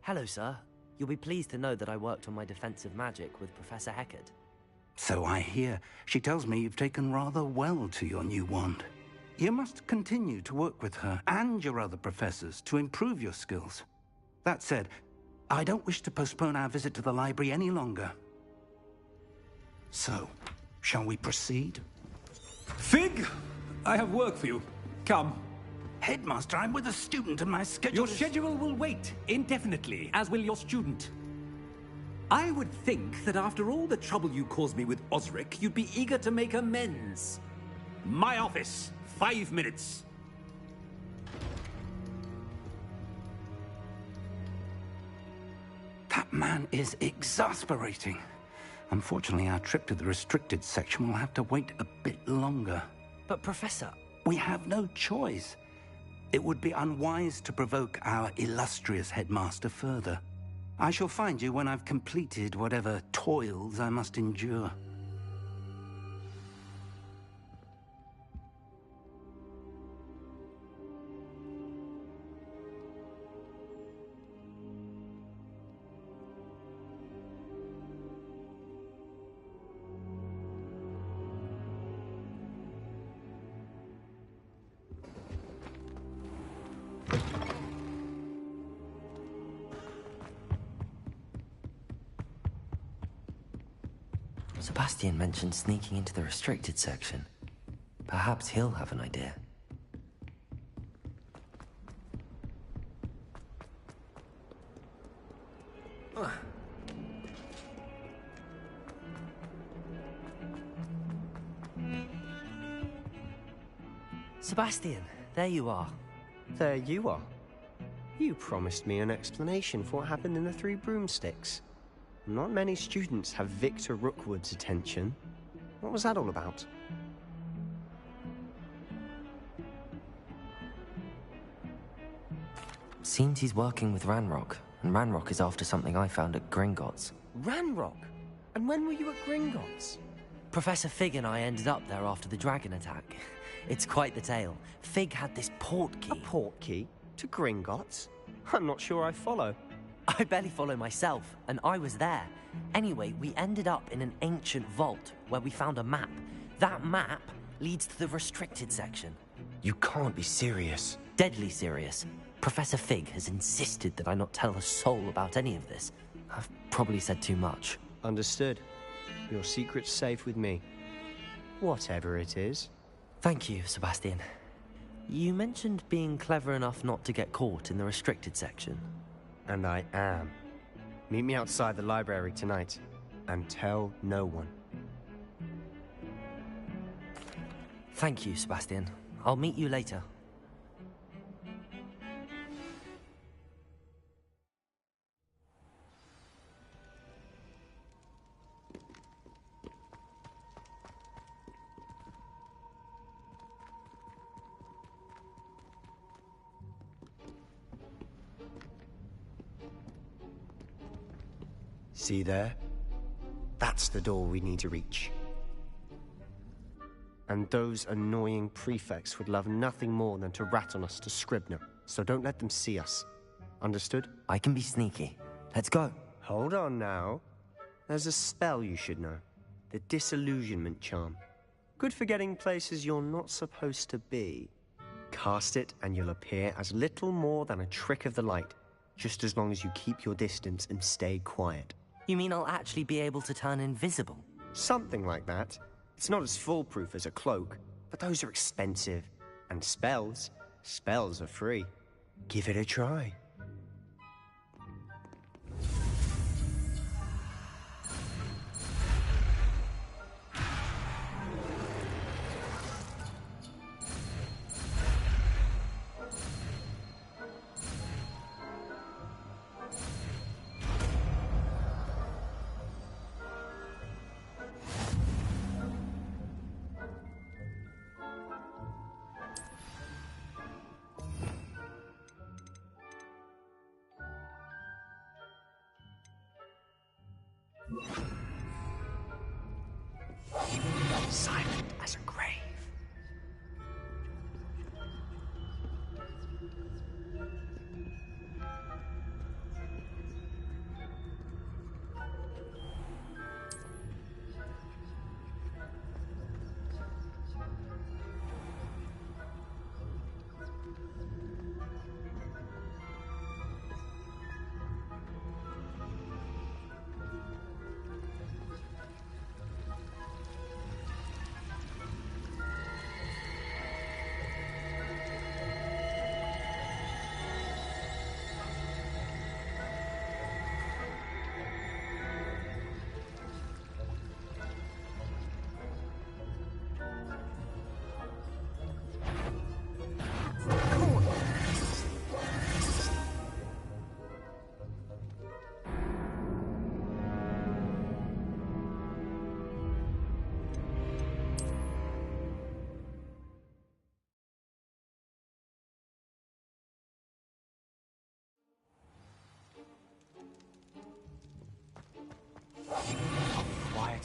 Hello, sir. You'll be pleased to know that I worked on my defensive magic with Professor Hecat. So I hear. She tells me you've taken rather well to your new wand. You must continue to work with her and your other professors to improve your skills. That said, I don't wish to postpone our visit to the library any longer. So, shall we proceed? Fig, I have work for you. Come. Headmaster, I'm with a student and my schedule Your is... schedule will wait indefinitely, as will your student. I would think that after all the trouble you caused me with Osric, you'd be eager to make amends. My office, 5 minutes. That man is exasperating. Unfortunately, our trip to the restricted section will have to wait a bit longer. But, Professor... We have no choice. It would be unwise to provoke our illustrious headmaster further. I shall find you when I've completed whatever toils I must endure. Sebastian mentioned sneaking into the restricted section. Perhaps he'll have an idea. Sebastian, there you are. There you are. You promised me an explanation for what happened in the Three Broomsticks. Not many students have Victor Rookwood's attention. What was that all about? Seems he's working with Ranrock, and Ranrock is after something I found at Gringotts. Ranrock? And when were you at Gringotts? Professor Fig and I ended up there after the dragon attack. It's quite the tale. Fig had this port key. A port key? To Gringotts? I'm not sure I follow. I barely follow myself, and I was there. Anyway, we ended up in an ancient vault where we found a map. That map leads to the restricted section. You can't be serious. Deadly serious. Professor Fig has insisted that I not tell a soul about any of this. I've probably said too much. Understood. Your secret's safe with me. Whatever it is. Thank you, Sebastian. You mentioned being clever enough not to get caught in the restricted section. And I am. Meet me outside the library tonight, and tell no one. Thank you, Sebastian. I'll meet you later. See there? That's the door we need to reach. And those annoying prefects would love nothing more than to rat on us to Scribner, so don't let them see us. Understood? I can be sneaky. Let's go. Hold on now. There's a spell you should know. The Disillusionment Charm. Good for getting places you're not supposed to be. Cast it and you'll appear as little more than a trick of the light, just as long as you keep your distance and stay quiet. You mean I'll actually be able to turn invisible? Something like that. It's not as foolproof as a cloak, but those are expensive. And spells are free. Give it a try.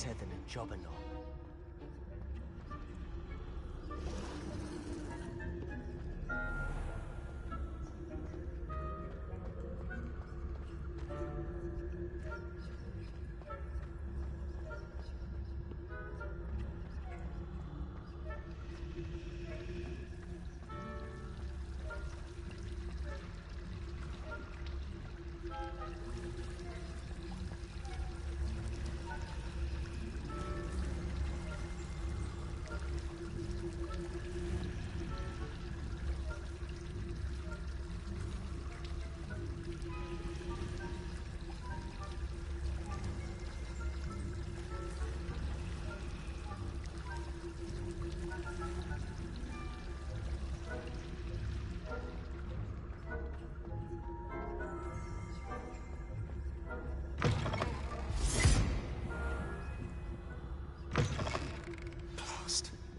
better than a jobberknoll.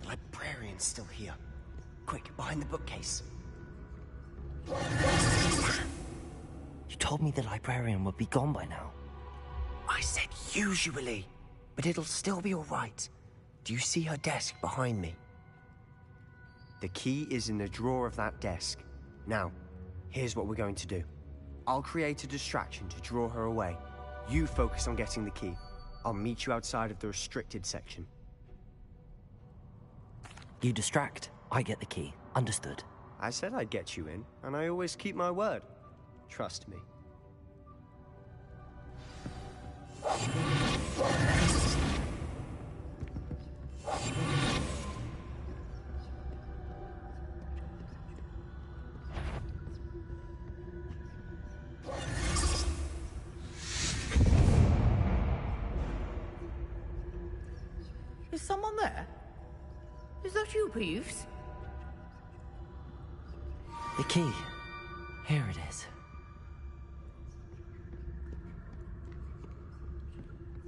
The librarian's still here. Quick, behind the bookcase. You told me the librarian would be gone by now. I said usually, but it'll still be all right. Do you see her desk behind me? The key is in the drawer of that desk. Now, here's what we're going to do. I'll create a distraction to draw her away. You focus on getting the key. I'll meet you outside of the restricted section. You distract, I get the key. Understood. I said I'd get you in, and I always keep my word. Trust me. Is someone there? Is that you, Peeves? The key. Here it is.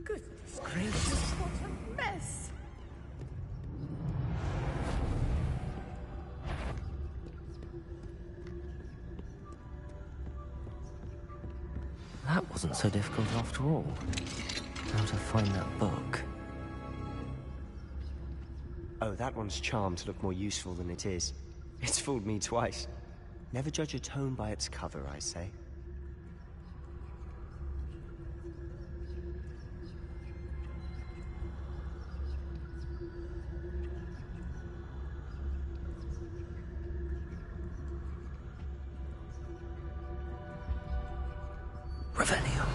Goodness gracious, what a mess! That wasn't so difficult after all. How to find that book. Oh, that one's charmed to look more useful than it is. It's fooled me twice. Never judge a tome by its cover, I say. Revelio.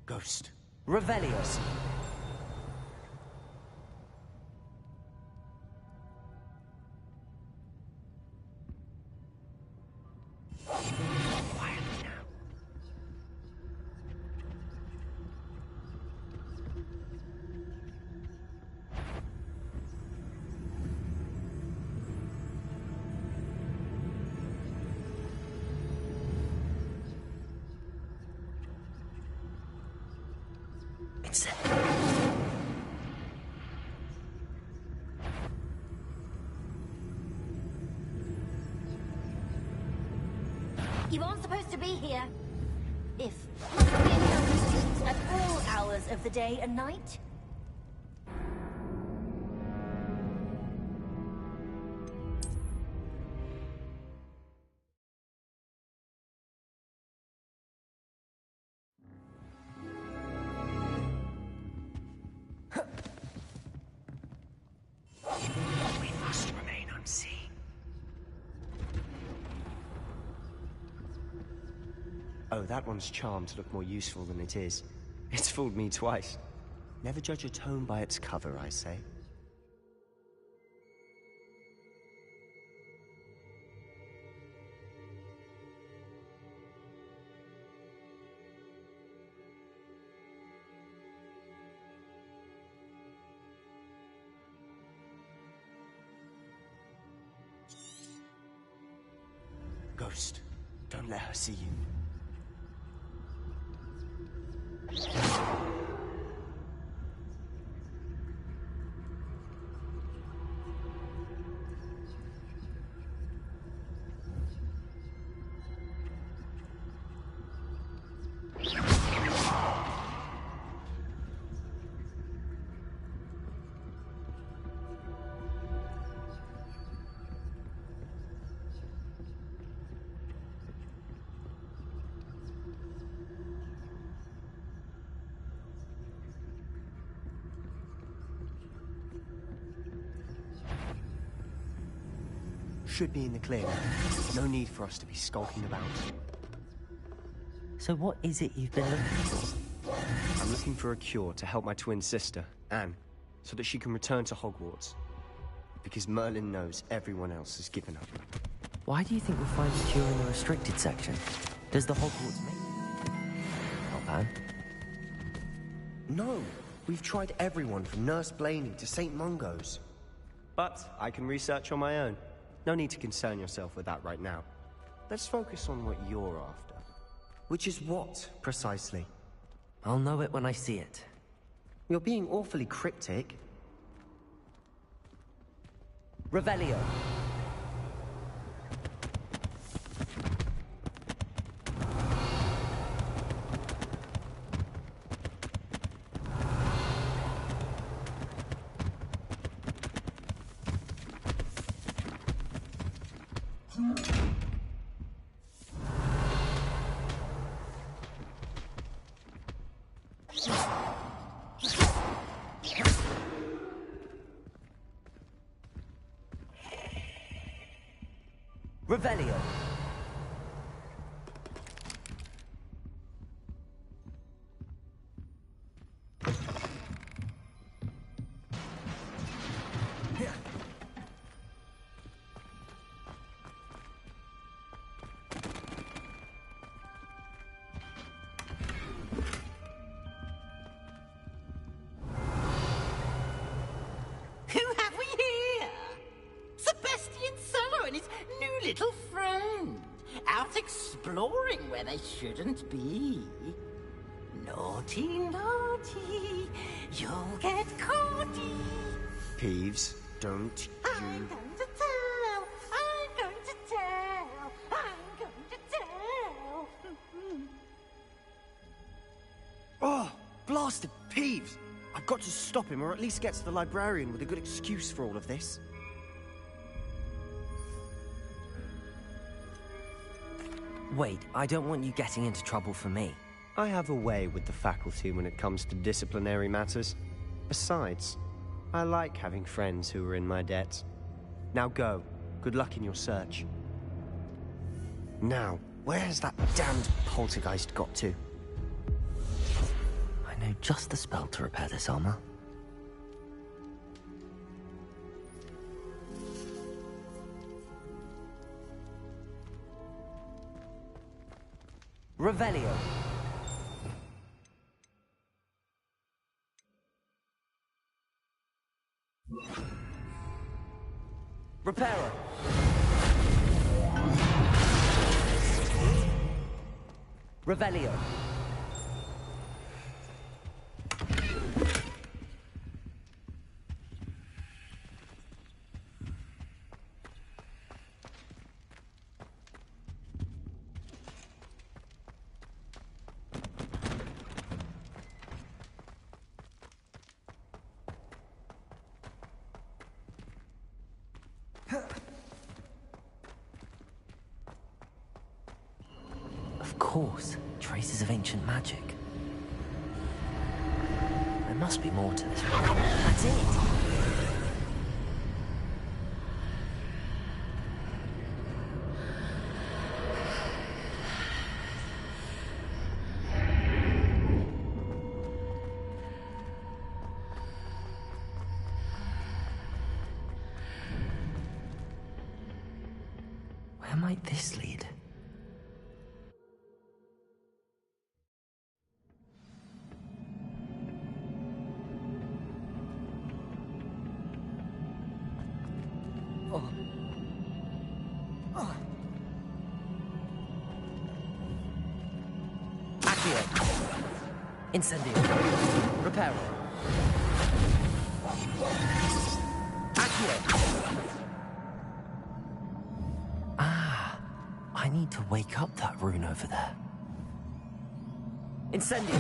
Ghost. Revelios. Quietly now. You aren't supposed to be here. If must be in students at all hours of the day and night. We must remain unseen. Oh, that one's charmed to look more useful than it is. It's fooled me twice. Never judge a tome by its cover, I say. ghost. Don't let her see you. Should be in the clear. No need for us to be skulking about. So what is it you've been looking for? I'm looking for a cure to help my twin sister, Anne, so that she can return to Hogwarts. Because Merlin knows everyone else has given up. Why do you think we'll find the cure in the restricted section? Does the Hogwarts make... Not bad. No, we've tried everyone from Nurse Blaney to St. Mungo's. But I can research on my own. No need to concern yourself with that right now. Let's focus on what you're after. Which is what, precisely? I'll know it when I see it. You're being awfully cryptic. Revelio. Revelio. Who have we here? Sebastian Solo and his new little friend. Out exploring where they shouldn't be. Naughty, naughty. You'll get caughty. Peeves, don't you... I'm going to tell. I'm going to tell. I'm going to tell. Oh, blasted Peeves! I've got to stop him, or at least get to the librarian with a good excuse for all of this. Wait, I don't want you getting into trouble for me. I have a way with the faculty when it comes to disciplinary matters. Besides, I like having friends who are in my debt. Now go. Good luck in your search. Now, where has that damned poltergeist got to? I know just the spell to repair this armor. Revelio. Reparo. Revelio. Of course, traces of ancient magic. There must be more to this. That's it! Where might this lead? Accio. Incendio. Reparo. Accio. Ah, I need to wake up that rune over there. Incendio.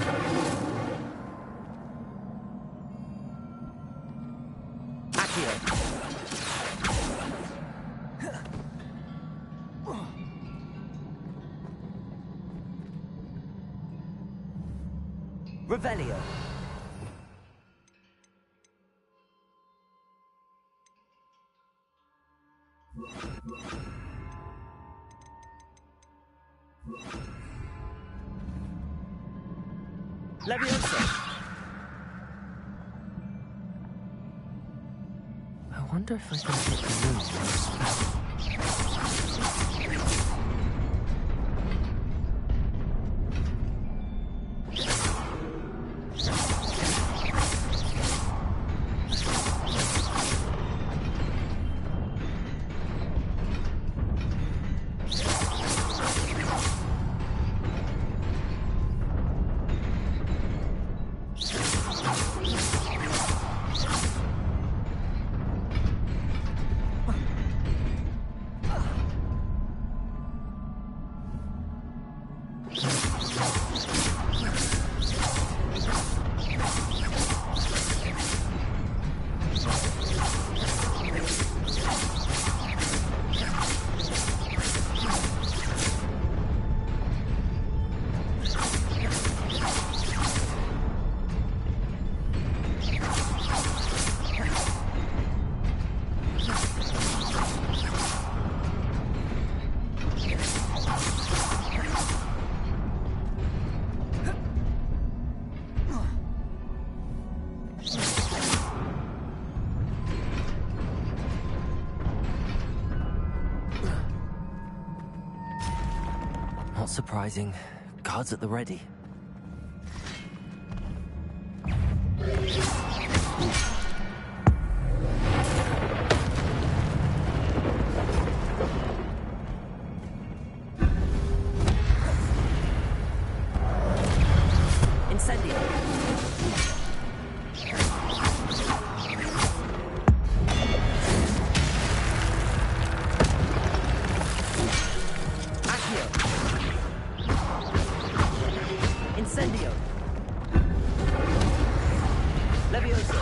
Accio. Revelio. Leviosa. I wonder if I can hit the rune. Not surprising. Guards at the ready. Incendio. Incendio. Leviosa.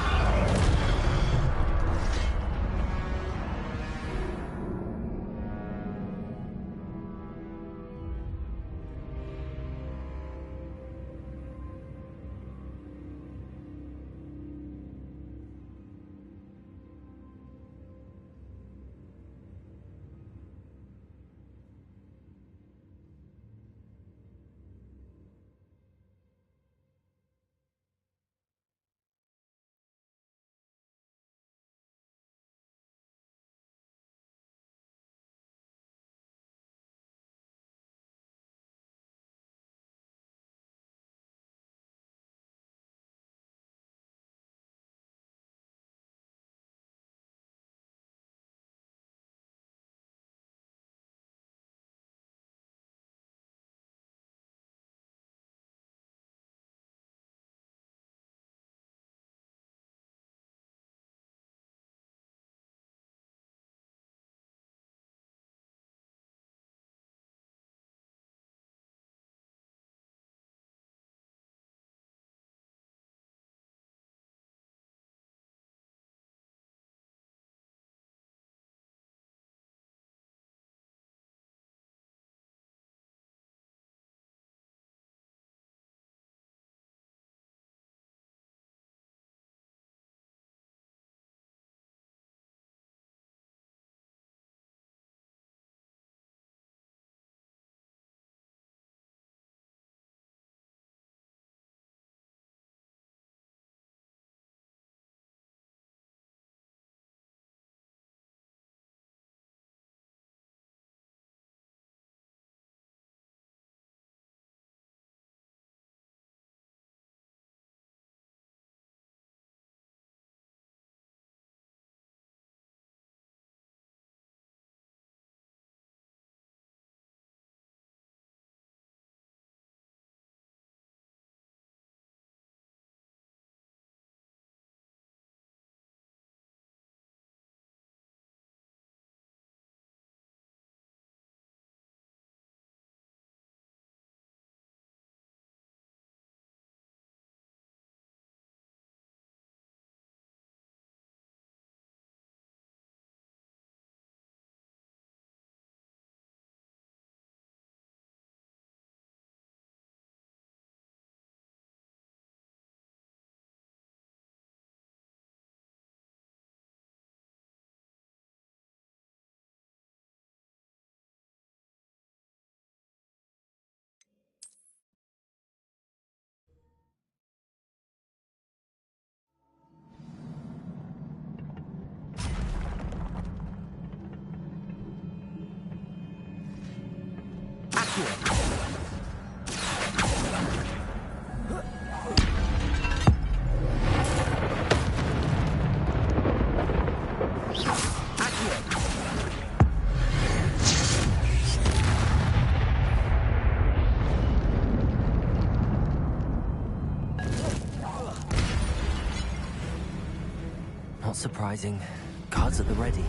Not surprising. Guards at the ready.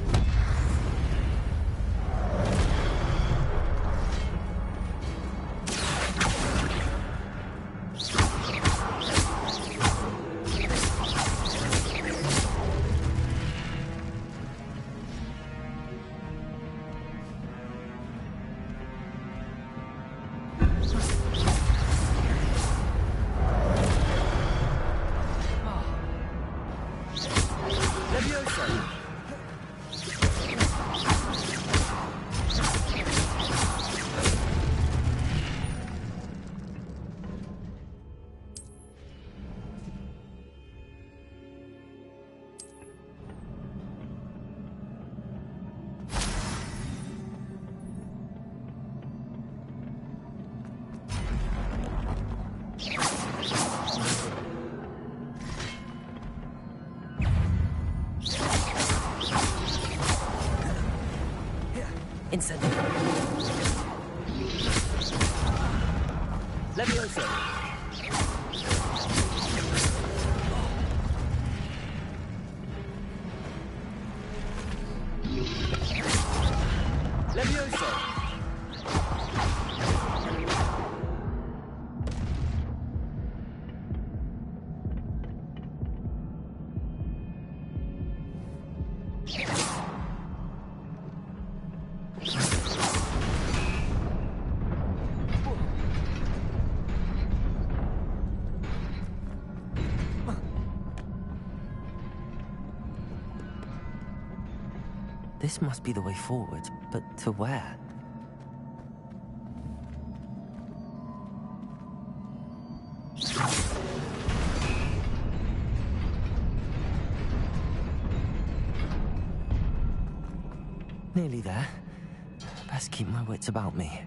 Incendio. Levioso. Levioso. This must be the way forward, but to where? Nearly there. Best keep my wits about me.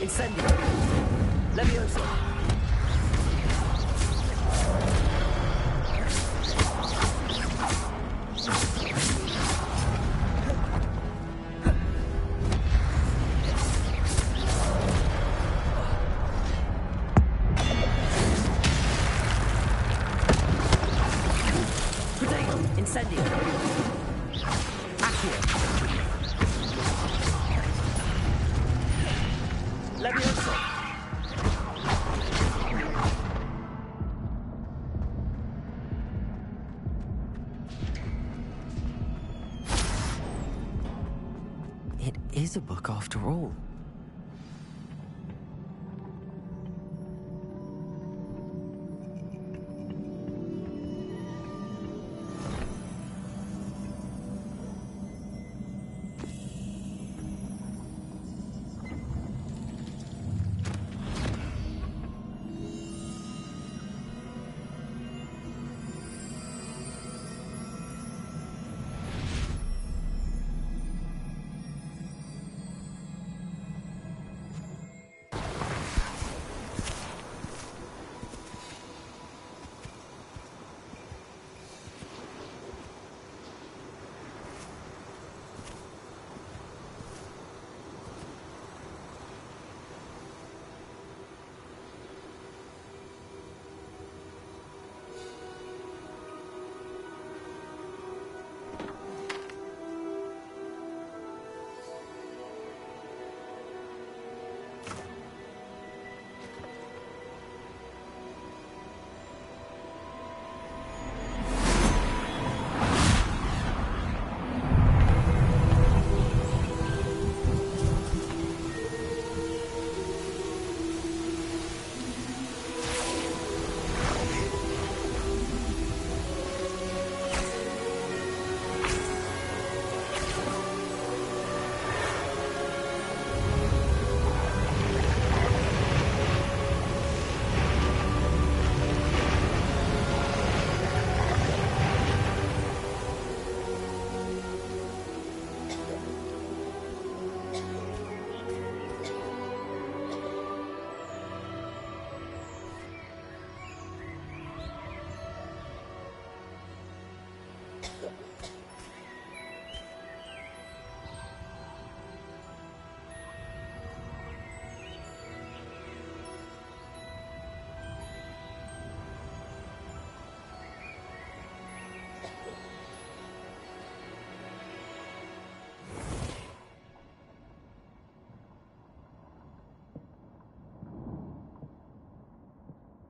Incendio. Levioso. Incendio. Accio. Levioso. It is a book after all.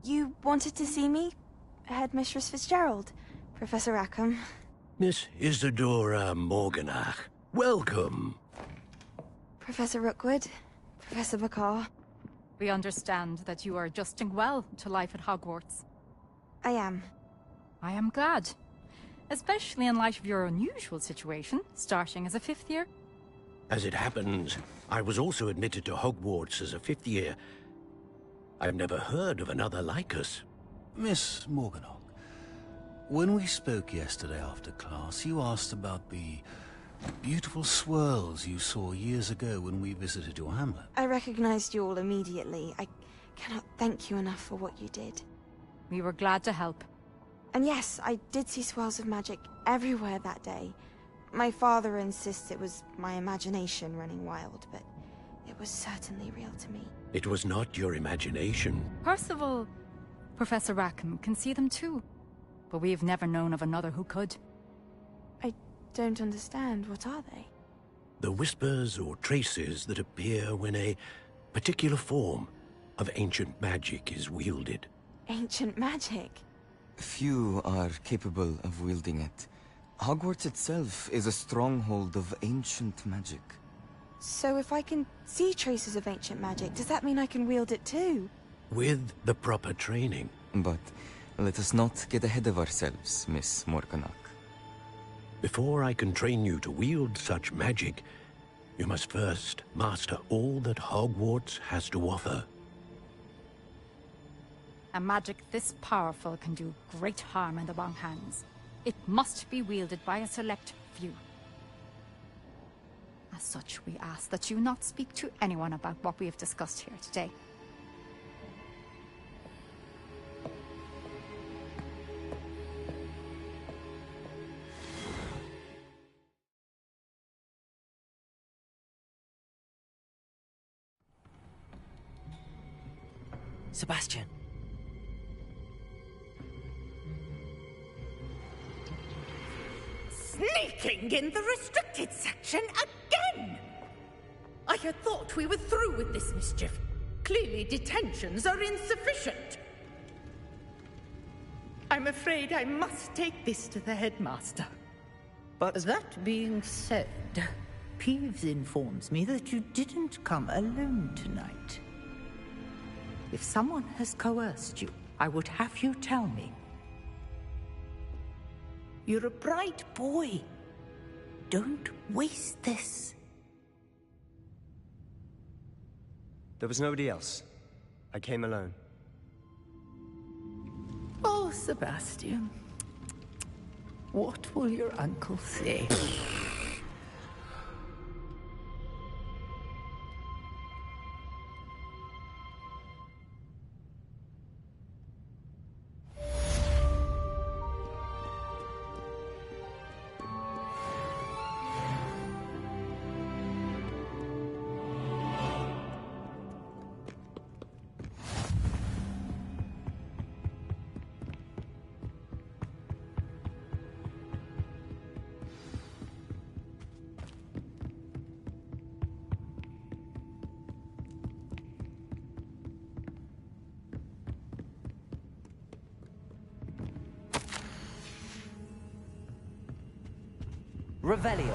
You wanted to see me? Headmistress Fitzgerald, Professor Rackham. Miss Isadora Morganach, welcome. Professor Rookwood, Professor Bakar. We understand that you are adjusting well to life at Hogwarts. I am. I am glad. Especially in light of your unusual situation, starting as a 5th year. As it happens, I was also admitted to Hogwarts as a 5th year. I've never heard of another like us. Miss Morganach, when we spoke yesterday after class, you asked about the beautiful swirls you saw years ago when we visited your hamlet. I recognized you all immediately. I cannot thank you enough for what you did. We were glad to help. And yes, I did see swirls of magic everywhere that day. My father insists it was my imagination running wild, but it was certainly real to me. It was not your imagination. Percival, Professor Rackham can see them too. But we've never known of another who could. I don't understand. What are they? The whispers or traces that appear when a particular form of ancient magic is wielded. Ancient magic? Few are capable of wielding it. Hogwarts itself is a stronghold of ancient magic. So if I can see traces of ancient magic, does that mean I can wield it too? With the proper training. But let us not get ahead of ourselves, Miss Morganach. Before I can train you to wield such magic, you must first master all that Hogwarts has to offer. A magic this powerful can do great harm in the wrong hands. It must be wielded by a select few. As such, we ask that you not speak to anyone about what we have discussed here today. Sebastian. Sneaking in the restricted section again! I had thought we were through with this mischief. Clearly detentions are insufficient. I'm afraid I must take this to the headmaster. But that being said, Peeves informs me that you didn't come alone tonight. If someone has coerced you, I would have you tell me. You're a bright boy. Don't waste this. There was nobody else. I came alone. Oh, Sebastian. What will your uncle say? Revelio.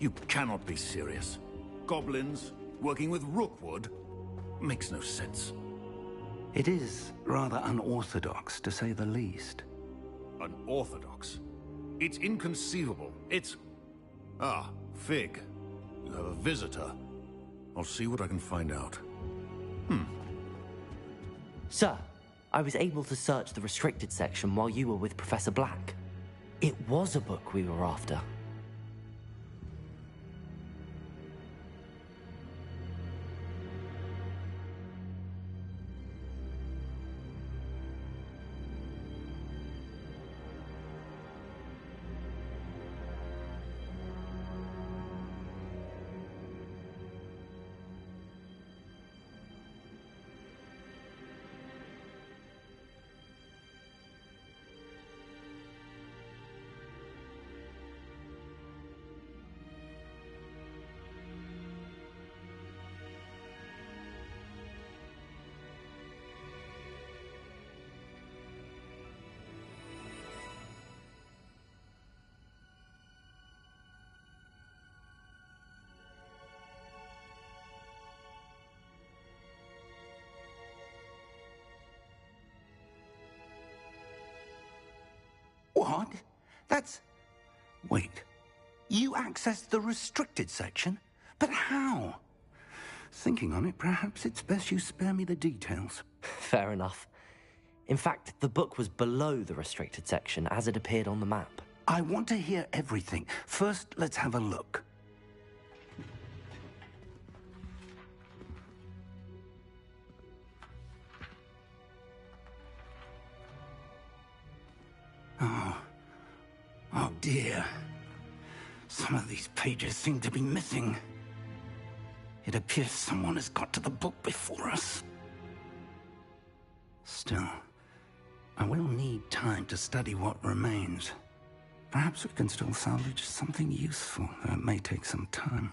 You cannot be serious. Goblins working with Rookwood? Makes no sense. It is rather unorthodox, to say the least. Unorthodox? It's inconceivable. It's... Ah, Fig. You have a visitor. I'll see what I can find out. Sir, I was able to search the restricted section while you were with Professor Black. It was a book we were after. What? That's... Wait. You accessed the restricted section? But how? Thinking on it, perhaps it's best you spare me the details. Fair enough. In fact, the book was below the restricted section as it appeared on the map. I want to hear everything. First, let's have a look. Oh dear. Some of these pages seem to be missing. It appears someone has got to the book before us. Still, I will need time to study what remains. Perhaps we can still salvage something useful, though it may take some time.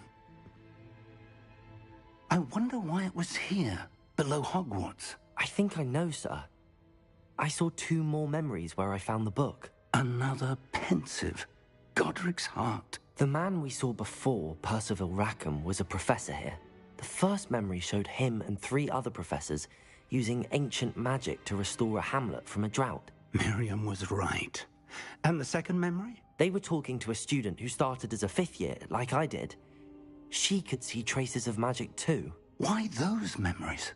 I wonder why it was here, below Hogwarts. I think I know, sir. I saw 2 more memories where I found the book. Another pensive. Godric's heart. The man we saw before, Percival Rackham, was a professor here. The first memory showed him and 3 other professors using ancient magic to restore a hamlet from a drought. Miriam was right. And the second memory? They were talking to a student who started as a 5th year, like I did. She could see traces of magic too. Why those memories?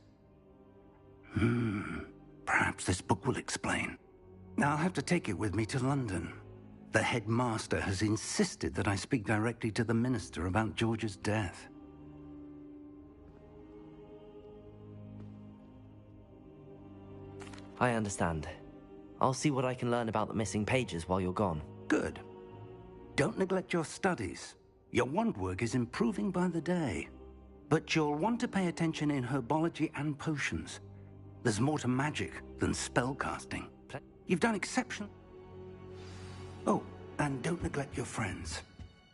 Perhaps this book will explain. Now I'll have to take it with me to London. The headmaster has insisted that I speak directly to the minister about George's death. I understand. I'll see what I can learn about the missing pages while you're gone. Good. Don't neglect your studies. Your wand work is improving by the day. But you'll want to pay attention in herbology and potions. There's more to magic than spellcasting. You've done exception. Oh, and don't neglect your friends.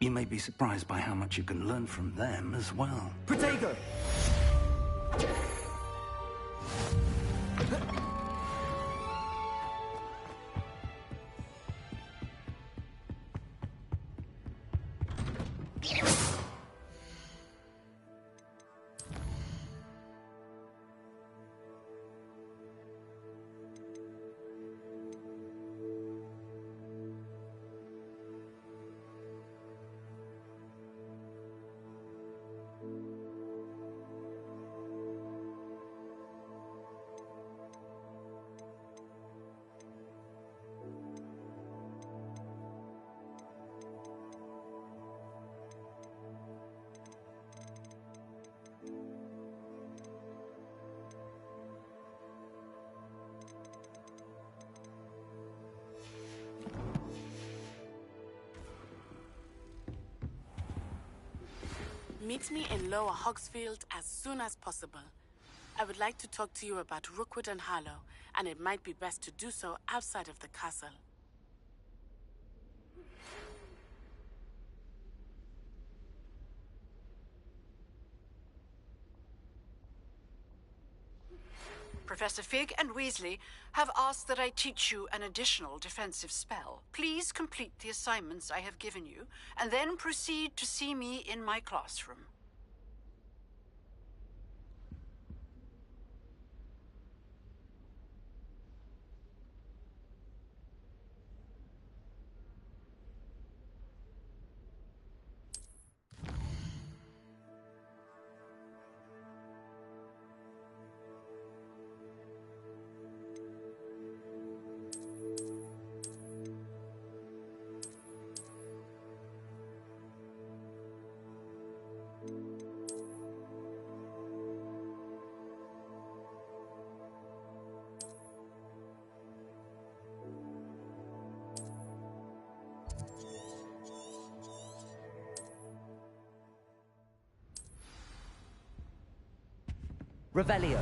You may be surprised by how much you can learn from them as well. Protego! Meet me in Lower Hogsfield as soon as possible. I would like to talk to you about Rookwood and Harlow, and it might be best to do so outside of the castle. Professor Fig and Weasley have asked that I teach you an additional defensive spell. Please complete the assignments I have given you, and then proceed to see me in my classroom. Revelio.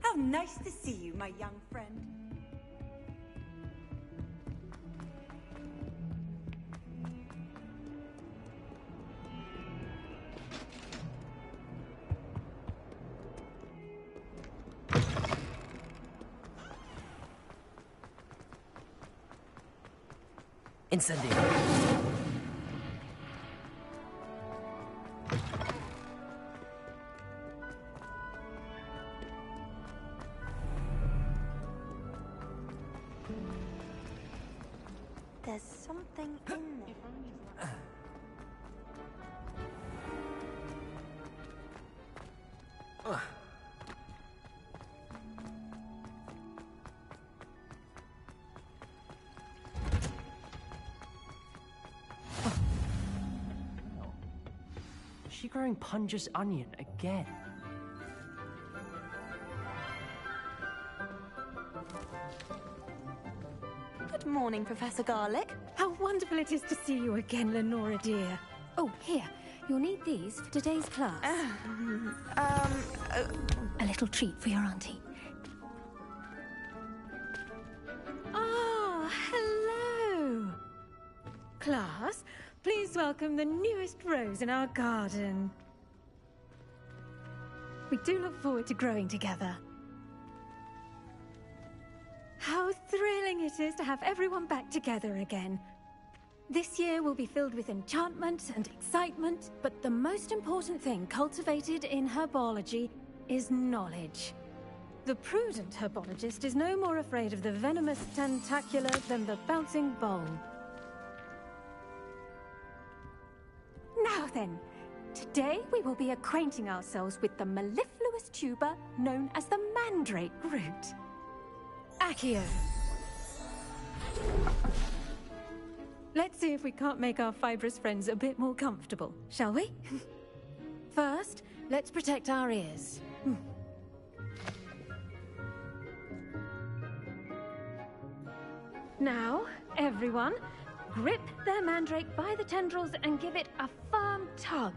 How nice to see you, my young friend. Incendio. There's something in there. Is she growing Punja's onion again? Good morning, Professor Garlick. How wonderful it is to see you again, Lenora dear. Oh, here. You'll need these for today's class. A little treat for your auntie. Ah, hello. Class, please welcome the newest rose in our garden. We do look forward to growing together. How thrilling it is to have everyone back together again. This year will be filled with enchantment and excitement, but the most important thing cultivated in herbology is knowledge. The prudent herbologist is no more afraid of the venomous tentacular than the bouncing bulb. Now then, today we will be acquainting ourselves with the mellifluous tuber known as the mandrake root. Accio. Let's see if we can't make our fibrous friends a bit more comfortable, shall we? First, let's protect our ears. Now, everyone, grip their mandrake by the tendrils and give it a firm tug.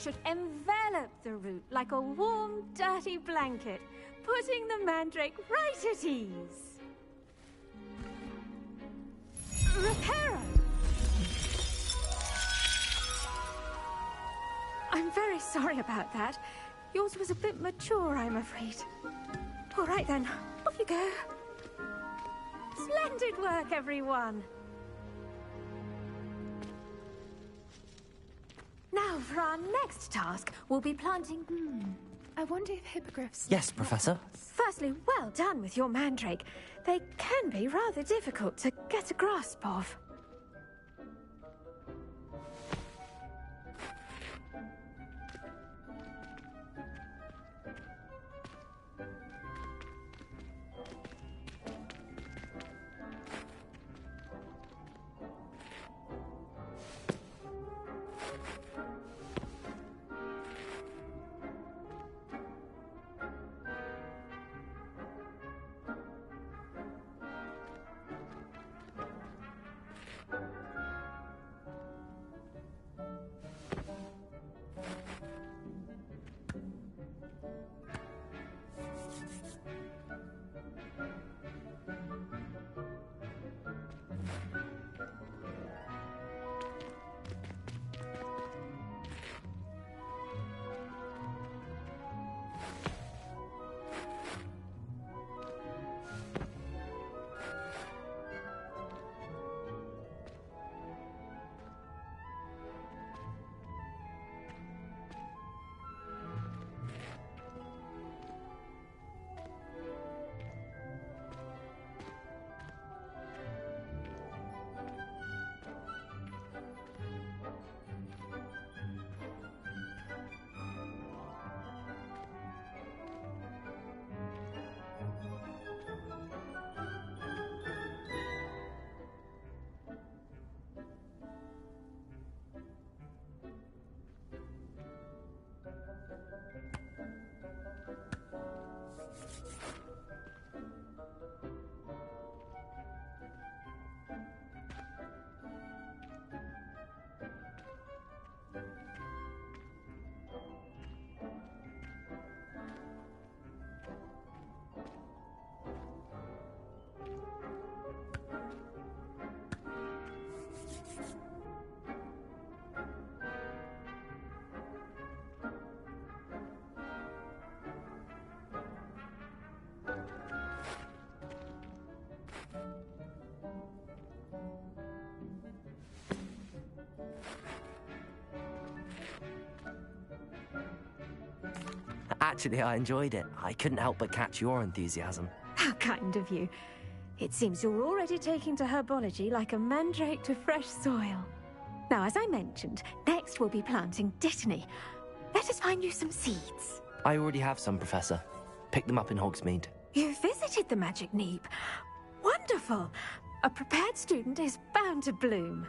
Should envelop the root like a warm, dirty blanket, putting the mandrake right at ease. Reparo! I'm very sorry about that. Yours was a bit mature, I'm afraid. All right then, off you go. Splendid work, everyone. Now So, for our next task, we'll be planting... I wonder if hippogriffs... Yes, Professor. Firstly, well done with your mandrake. They can be rather difficult to get a grasp of. Actually, I enjoyed it. I couldn't help but catch your enthusiasm. How kind of you. It seems you're already taking to herbology like a mandrake to fresh soil. Now, as I mentioned, next we'll be planting dittany. Let us find you some seeds. I already have some, Professor. Picked them up in Hogsmeade. You visited the Magic Neep. Wonderful. A prepared student is bound to bloom.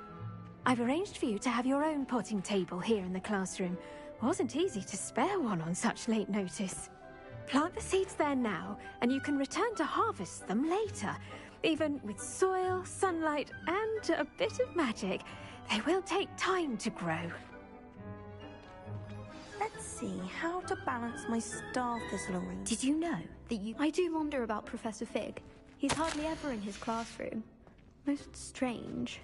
I've arranged for you to have your own potting table here in the classroom. Wasn't easy to spare one on such late notice. Plant the seeds there now, and you can return to harvest them later. Even with soil, sunlight, and a bit of magic, they will take time to grow. Let's see, how to balance my star thistle arrangement. Did you know that you... I do wonder about Professor Fig. He's hardly ever in his classroom. Most strange.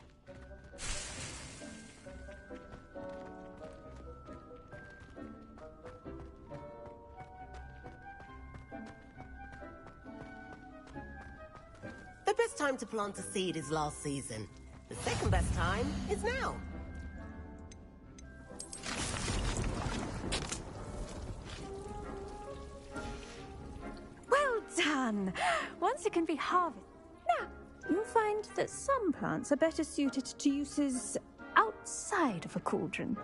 The best time to plant a seed is last season. The second best time is now. Well done! Once it can be harvested... Now, you'll find that some plants are better suited to uses outside of a cauldron.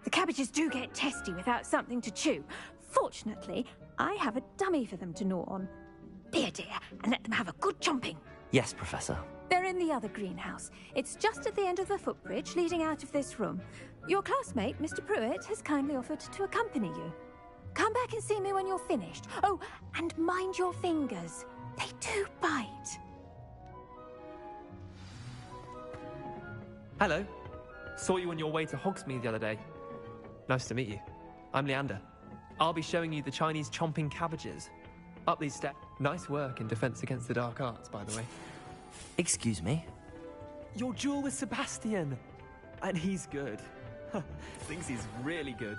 The cabbages do get testy without something to chew. Fortunately, I have a dummy for them to gnaw on. Be a dear and let them have a good chomping. Yes, Professor. They're in the other greenhouse. It's just at the end of the footbridge leading out of this room. Your classmate, Mr. Pruitt, has kindly offered to accompany you. Come back and see me when you're finished. Oh, and mind your fingers. They do bite. Hello. Saw you on your way to Hogsmeade the other day. Nice to meet you. I'm Leander. I'll be showing you the Chinese chomping cabbages. Up these steps. Nice work in defense against the dark arts, by the way. Excuse me? Your duel with Sebastian. And he's good. Thinks he's really good.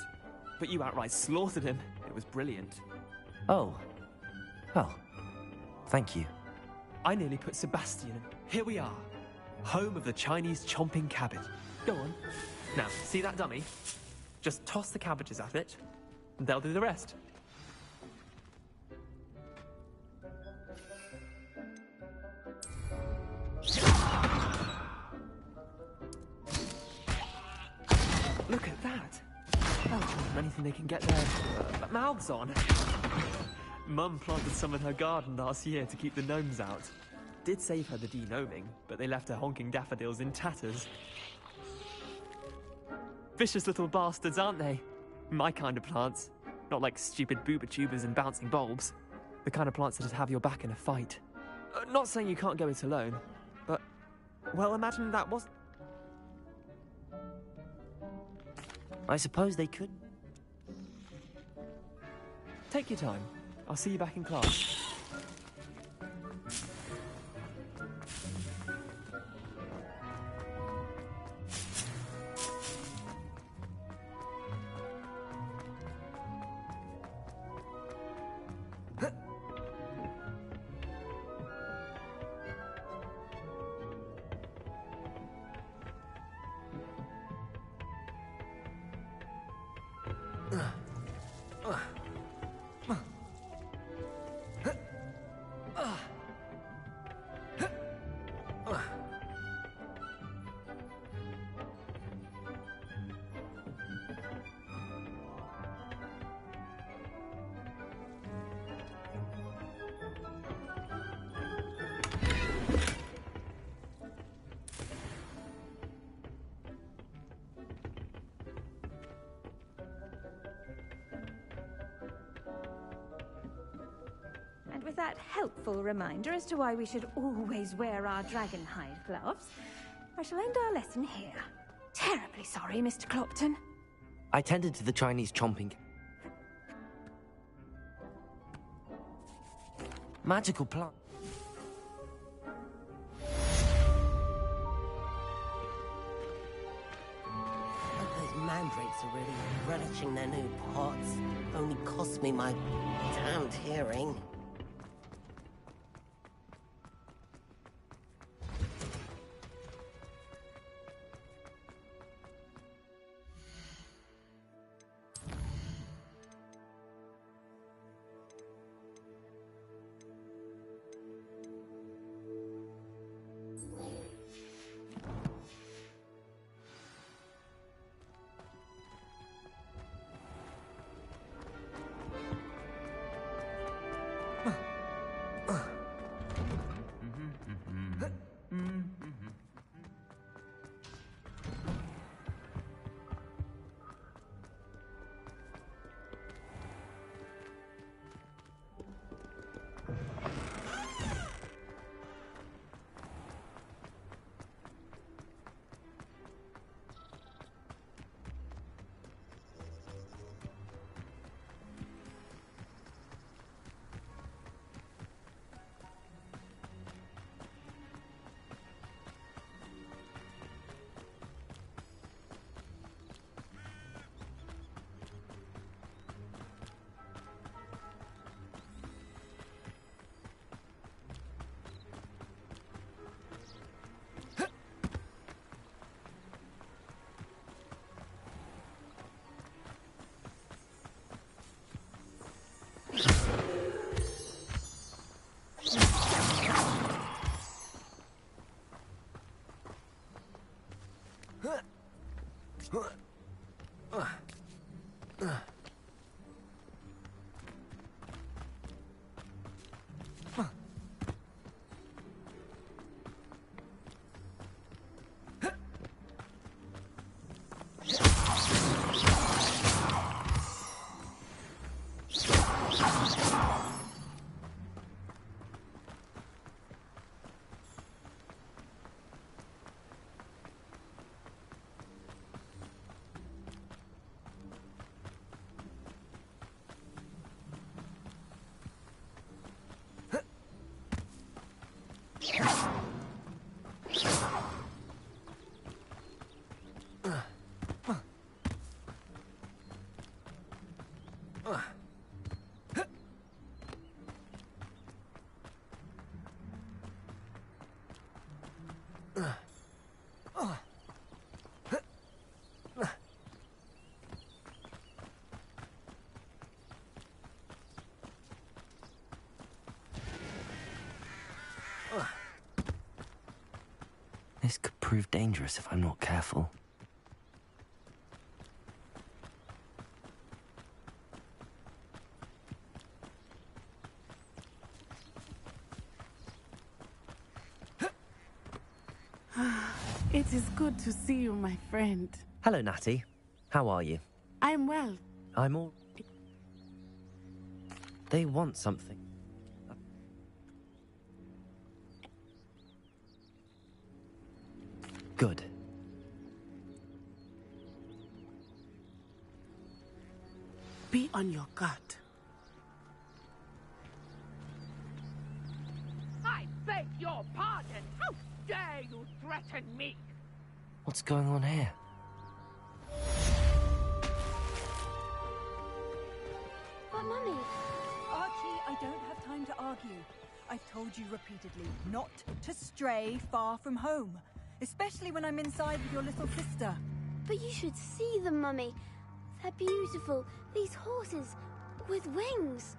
But you outright slaughtered him. It was brilliant. Oh. Well, thank you. I nearly put Sebastian in. Here we are. Home of the Chinese chomping cabbage. Go on. Now, see that dummy? Just toss the cabbages at it, and they'll do the rest. Look at that! Oh, anything they can get their mouths on. Mum planted some in her garden last year to keep the gnomes out. Did save her the de-gnoming, but they left her honking daffodils in tatters. Vicious little bastards, aren't they? My kind of plants. Not like stupid booba tubers and bouncing bulbs. The kind of plants that'd have your back in a fight. Not saying you can't go it alone, but... well, imagine that was... I suppose they could. Take your time. I'll see you back in class. With that helpful reminder as to why we should always wear our dragonhide gloves, I shall end our lesson here. Terribly sorry, Mr. Clopton. I tended to the Chinese chomping. Magical plant. Those mandrakes are really relishing their new pots. Only cost me my damned hearing. This could prove dangerous if I'm not careful. It is good to see you, my friend. Hello, Natty. How are you? I'm well. I'm all... They want something. Good. Be on your guard. I beg your pardon. How dare you threaten me? What's going on here? But Mummy... Archie, I don't have time to argue. I've told you repeatedly not to stray far from home. Especially when I'm inside with your little sister. But you should see them, Mummy. They're beautiful. These horses with wings.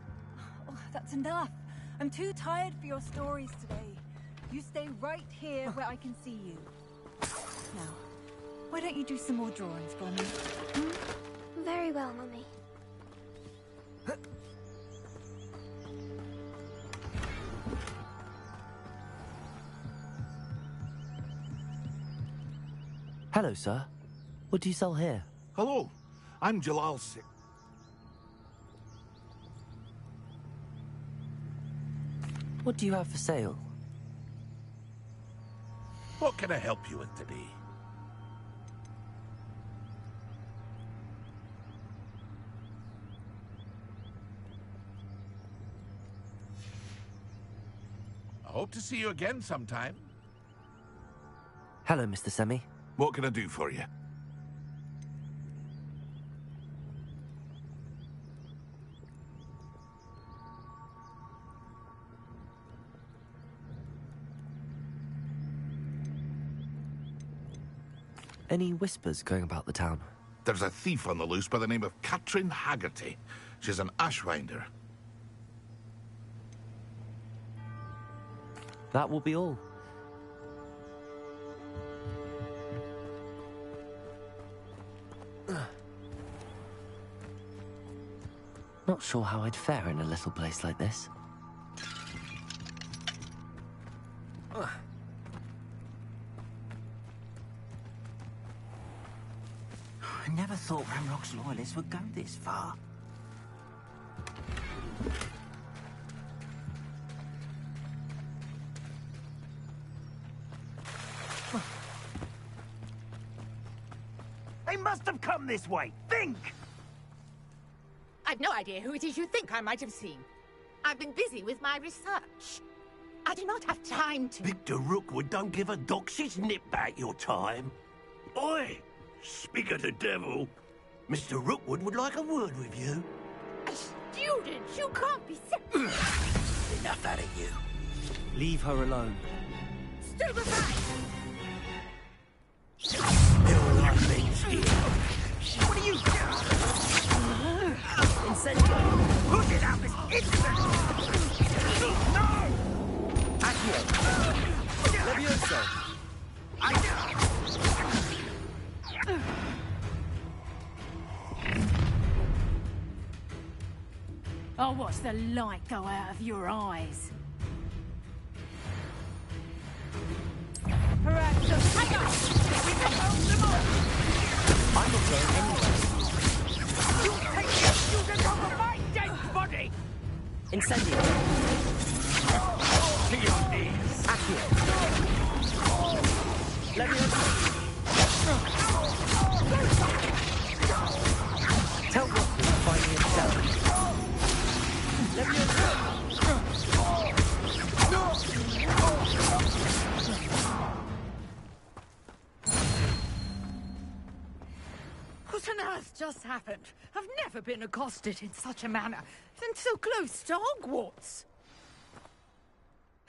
Oh, that's enough. I'm too tired for your stories today. You stay right here where I can see you. Now, why don't you do some more drawings for me? Hmm? Very well, Mummy. Hello, sir. What do you sell here? Hello, I'm Jalal Singh. What do you have for sale? What can I help you with today? I hope to see you again sometime. Hello, Mr. Semi. What can I do for you? Any whispers going about the town? There's a thief on the loose by the name of Katrin Haggerty. She's an ashwinder. That will be all. Not sure how I'd fare in a little place like this. I never thought Ramrock's loyalists would go this far. They must have come this way. Think! I've no idea who it is you think I might have seen. I've been busy with my research. I do not have time to... Victor Rookwood don't give a doxy's nip back your time. Oi! Speak of the devil. Mr. Rookwood would like a word with you. A student? You can't be serious. Enough out of you. Leave her alone. Stupefy! There are things here. What are you doing? Incendio! Put it out this instant! No! Accio! Levioso! I'll watch the light go out of your eyes. Perhaps the fire! We can hold them all! I'm not going anywhere. You take your student over my dead body! Incendio! To your knees! Accio! Levioso! Tell Rookwood to find me himself. What on earth just happened? I've never been accosted in such a manner, and so close to Hogwarts.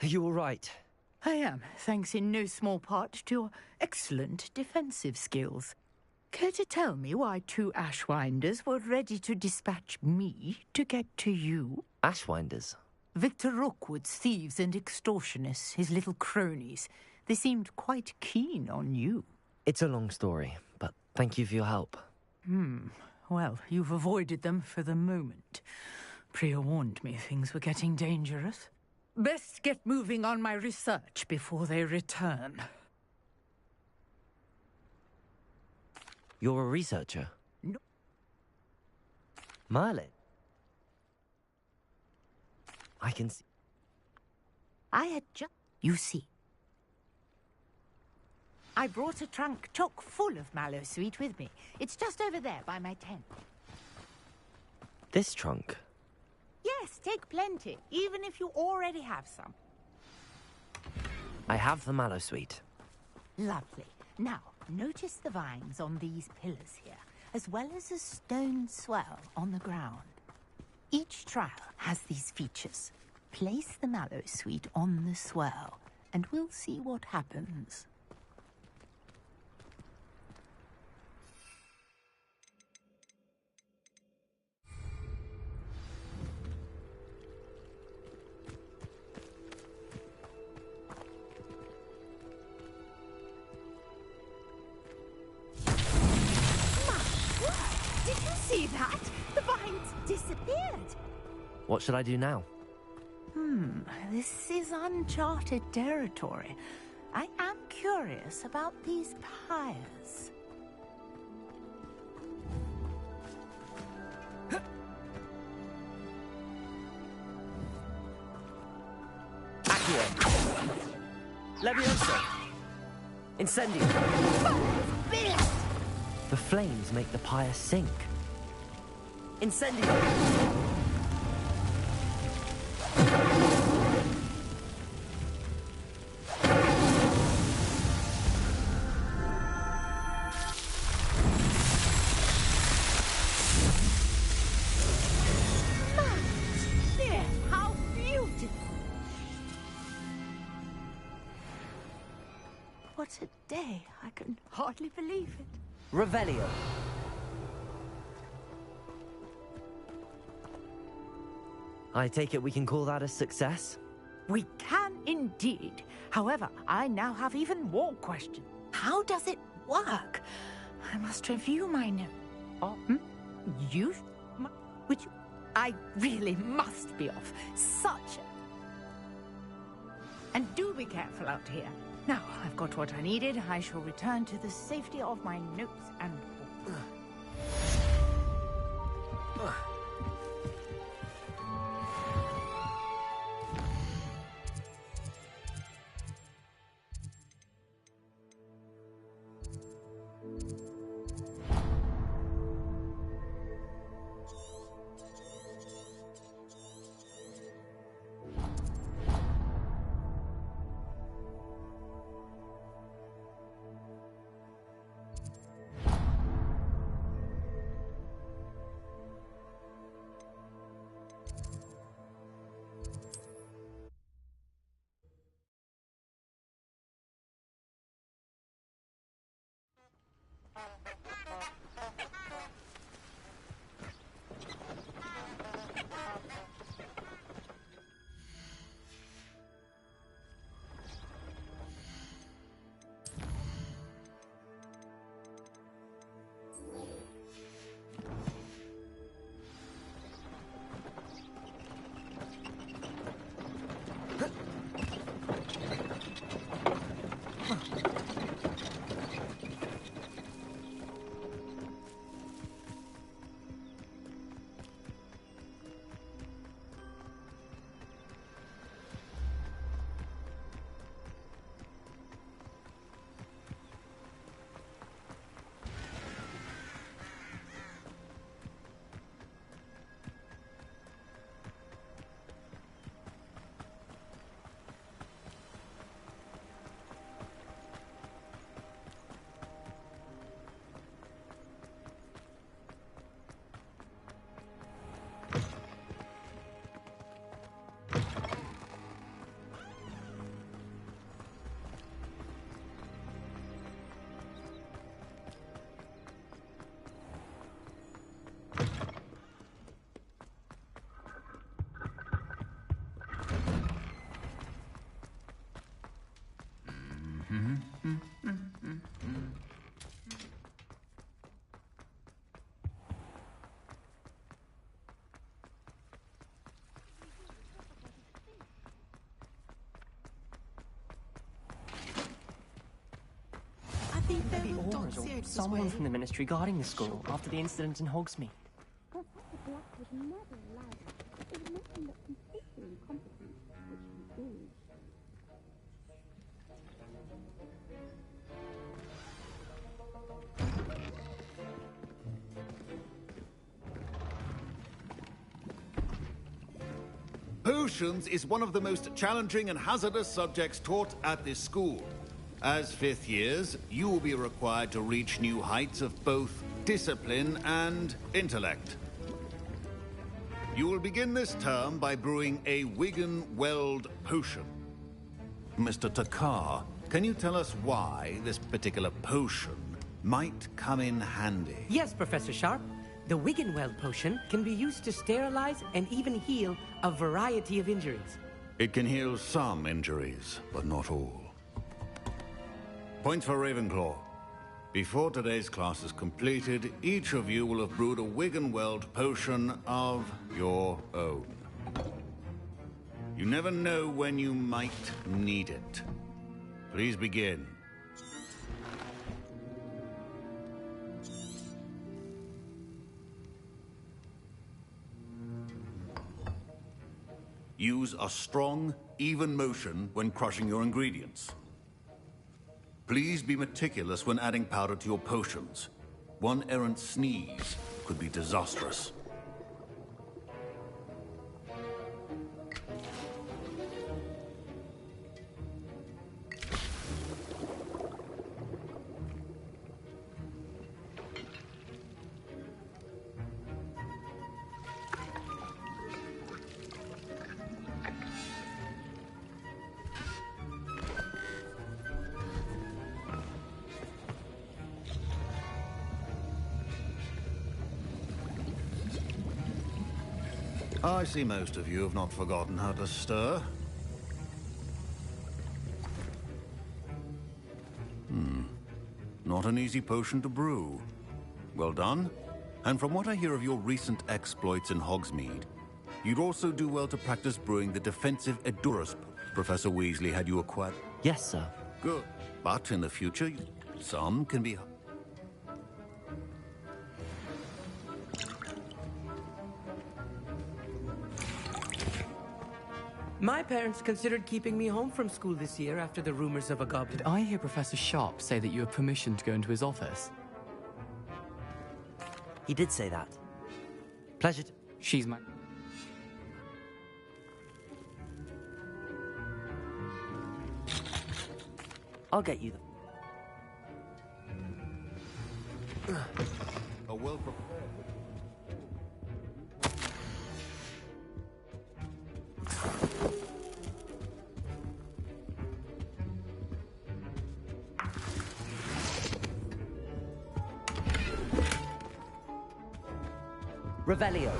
Are you all right? I am, thanks in no small part to your excellent defensive skills. Care to tell me why two Ashwinders were ready to dispatch me to get to you? Ashwinders? Victor Rookwood's thieves and extortionists, his little cronies. They seemed quite keen on you. It's a long story, but thank you for your help. Well, you've avoided them for the moment. Priya warned me things were getting dangerous. Best get moving on my research before they return. You're a researcher? No. Merlin? I can see... I had just... You see. I brought a trunk chock full of mallow sweet with me. It's just over there by my tent. This trunk? Yes, take plenty, even if you already have some. I have the mallow sweet. Lovely. Now, notice the vines on these pillars here, as well as a stone swell on the ground. Each trial has these features. Place the mallow sweet on the swell, and we'll see what happens. Did you see that? The vines disappeared. What should I do now? This is uncharted territory. I am curious about these pyres. Accio! Levioso! Incendio! The flames make the pyre sink. Incendio! How beautiful! What a day. I can hardly believe it. Revelio. I take it we can call that a success? We can indeed. However, I now have even more questions. How does it work? I must review my notes. You? Which? I really must be off. Such a... And do be careful out here. Now, I've got what I needed. I shall return to the safety of my notes and... Maybe Aurors or someone from the Ministry guarding the school after the incident in Hogsmeade. Professor Black would never allow that. It would make him look completely incompetent, which he is. Potions is one of the most challenging and hazardous subjects taught at this school. As fifth years, you will be required to reach new heights of both discipline and intellect. You will begin this term by brewing a Wigan-Weld potion. Mr. Takar, can you tell us why this particular potion might come in handy? Yes, Professor Sharp. The Wigan-Weld potion can be used to sterilize and even heal a variety of injuries. It can heal some injuries, but not all. Points for Ravenclaw. Before today's class is completed, each of you will have brewed a Wigan-Weld potion of your own. You never know when you might need it. Please begin. Use a strong, even motion when crushing your ingredients. Please be meticulous when adding powder to your potions. One errant sneeze could be disastrous. I see most of you have not forgotten how to stir. Not an easy potion to brew. Well done. And from what I hear of your recent exploits in Hogsmeade, you'd also do well to practice brewing the defensive Edurus Professor Weasley had you acquired. Yes, sir. Good. But in the future, some can be... My parents considered keeping me home from school this year after the rumors of a goblin. Did I hear Professor Sharp say that you have permission to go into his office? He did say that. Pleasure to... She's my... I'll get you the... A well-prepared... Revelio.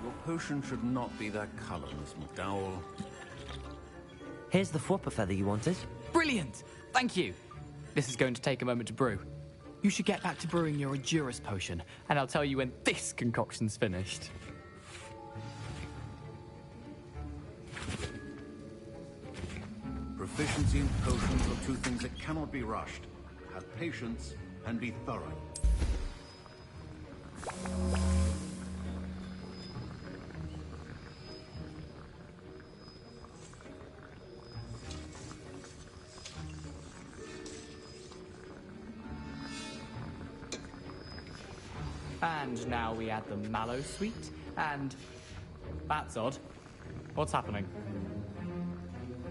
Your potion should not be that color, Miss McDowell. Here's the Fwopper feather you wanted. Brilliant! Thank you. This is going to take a moment to brew. You should get back to brewing your Edurus potion, and I'll tell you when this concoction's finished. Proficiency in potions are two things that cannot be rushed. Have patience and be thorough. And now we add the mallow sweet, and... That's odd. What's happening?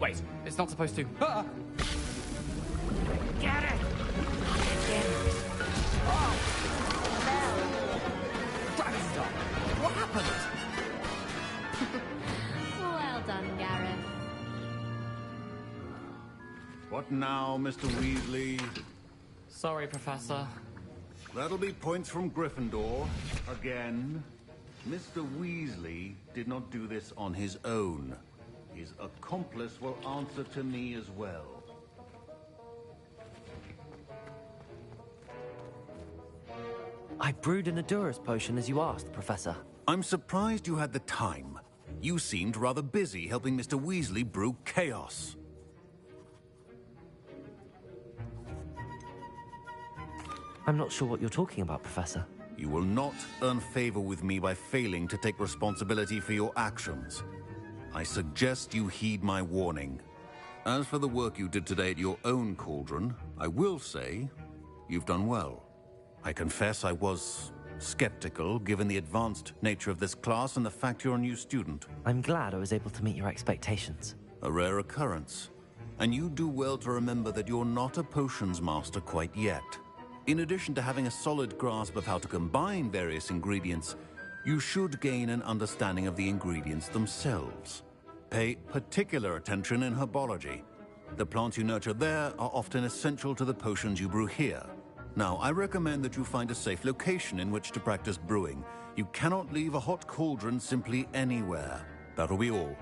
Wait, it's not supposed to... Ah! Get it! Dragonstone! What happened? Well done, Gareth. What now, Mr. Weasley? Sorry, Professor. That'll be points from Gryffindor. Again. Mr. Weasley did not do this on his own. His accomplice will answer to me as well. I brewed an Edurus potion as you asked, Professor. I'm surprised you had the time. You seemed rather busy helping Mr. Weasley brew chaos. I'm not sure what you're talking about, Professor. You will not earn favor with me by failing to take responsibility for your actions. I suggest you heed my warning. As for the work you did today at your own cauldron, I will say you've done well. I confess I was skeptical, given the advanced nature of this class and the fact you're a new student. I'm glad I was able to meet your expectations. A rare occurrence. And you do well to remember that you're not a potions master quite yet. In addition to having a solid grasp of how to combine various ingredients, you should gain an understanding of the ingredients themselves. Pay particular attention in herbology. The plants you nurture there are often essential to the potions you brew here. Now, I recommend that you find a safe location in which to practice brewing. You cannot leave a hot cauldron simply anywhere. That'll be all.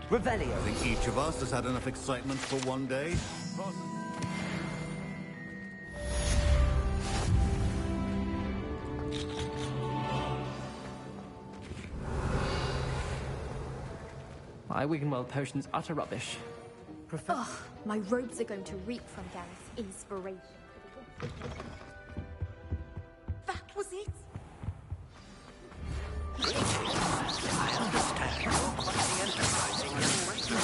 Revelio. I think each of us has had enough excitement for one day. My Wiggenweld potion's utter rubbish. Ugh, my robes are going to reek from Gareth's inspiration. That was it? I understand you're quite the enterprising young lady.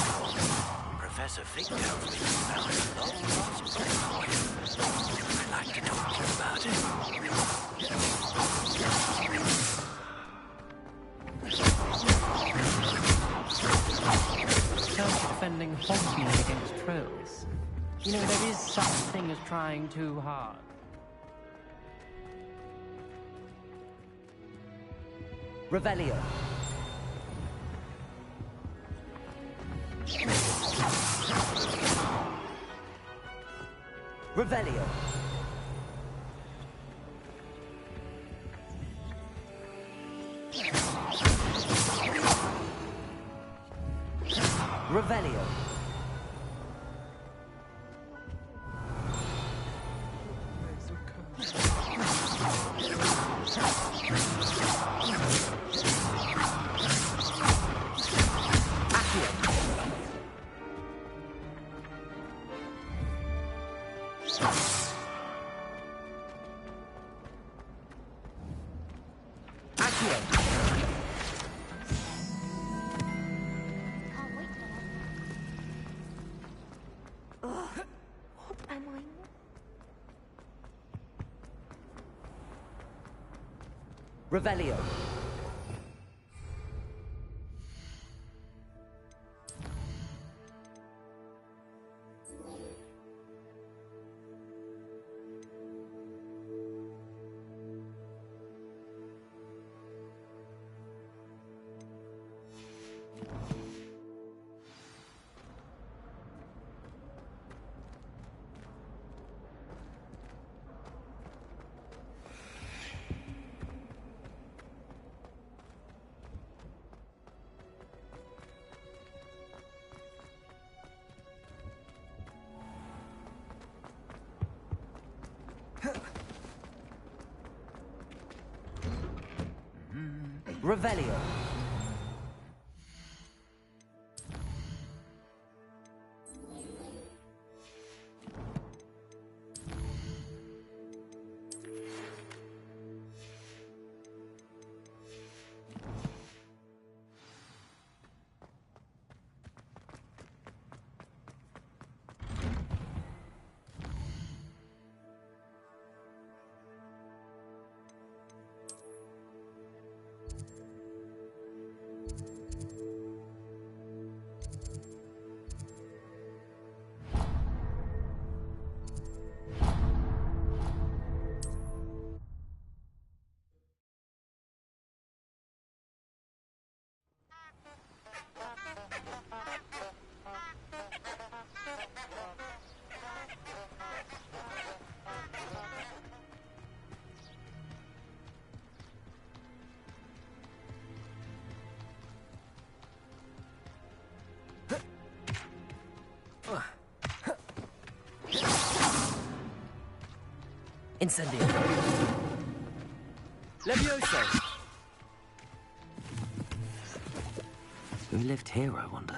Professor Fig tells me you found a long lost book. I'd like to talk to you about it. Defending Hogsmeade against trolls. You know, there is such a thing as trying too hard. Revelio. Revelio. Revelio. Revelio. Revelio. Incendio. Levioso. Who lived here, I wonder?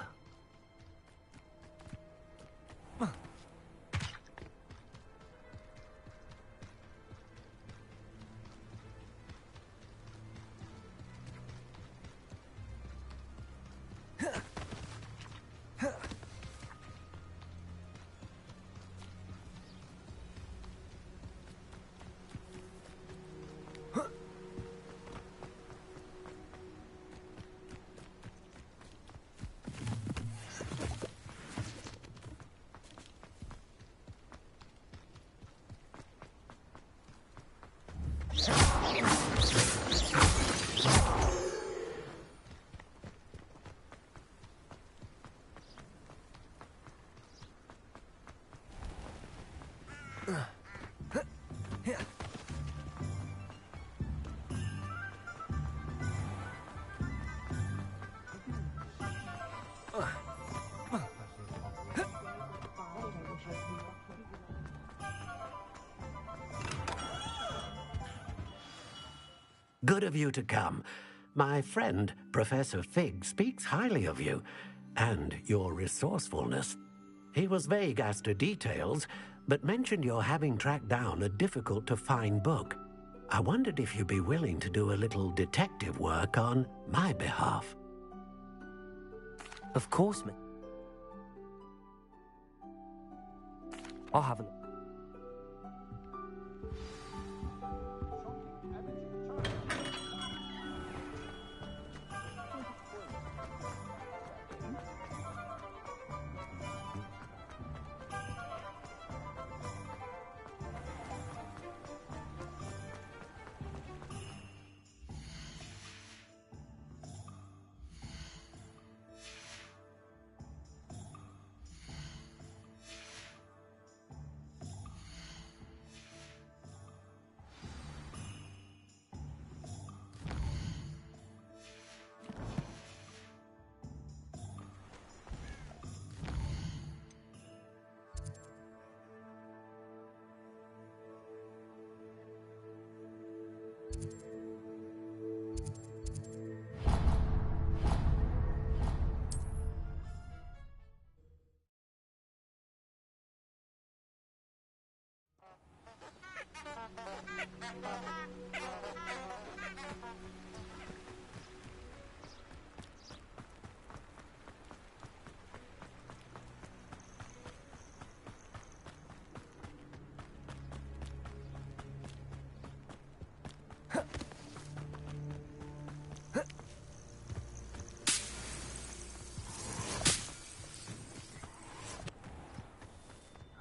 Good of you to come. My friend, Professor Fig, speaks highly of you and your resourcefulness. He was vague as to details, but mentioned your having tracked down a difficult-to-find book. I wondered if you'd be willing to do a little detective work on my behalf. Of course, mate. I'll have a look.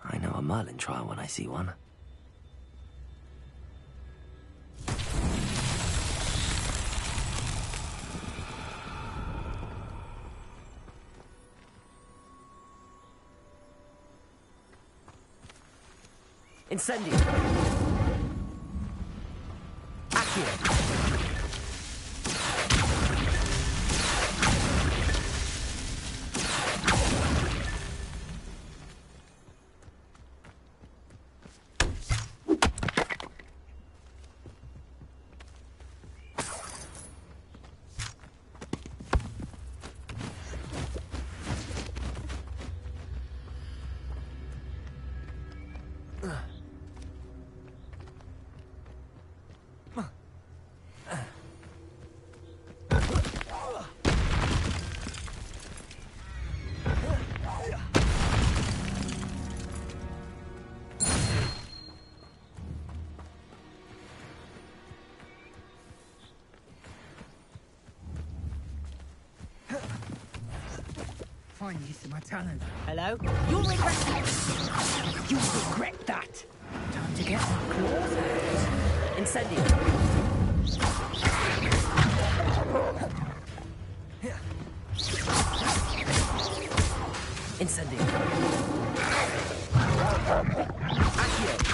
I know a Merlin trial when I see one. Incendio. Accio. Fine use of my talent. Hello? You'll regret that. You'll regret that. Time to get my claws out. Incendio. Incendio. Accio.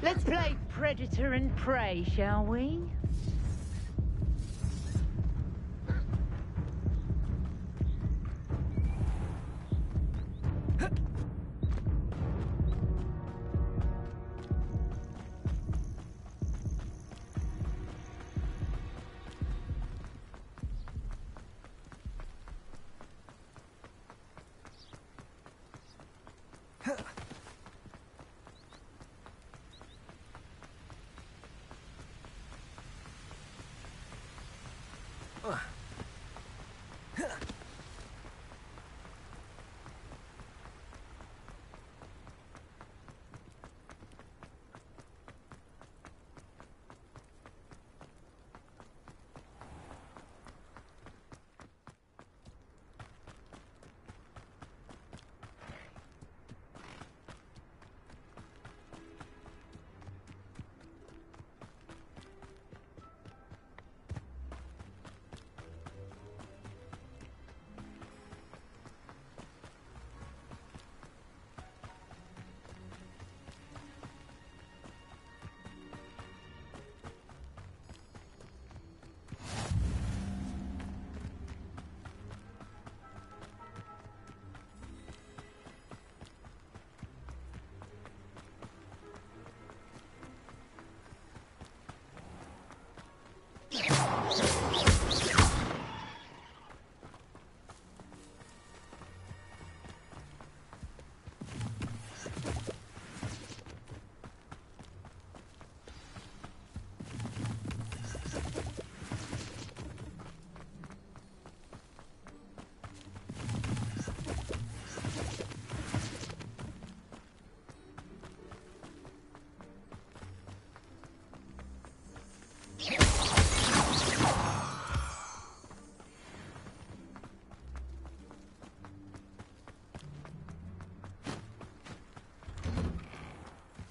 Let's play predator and prey, shall we?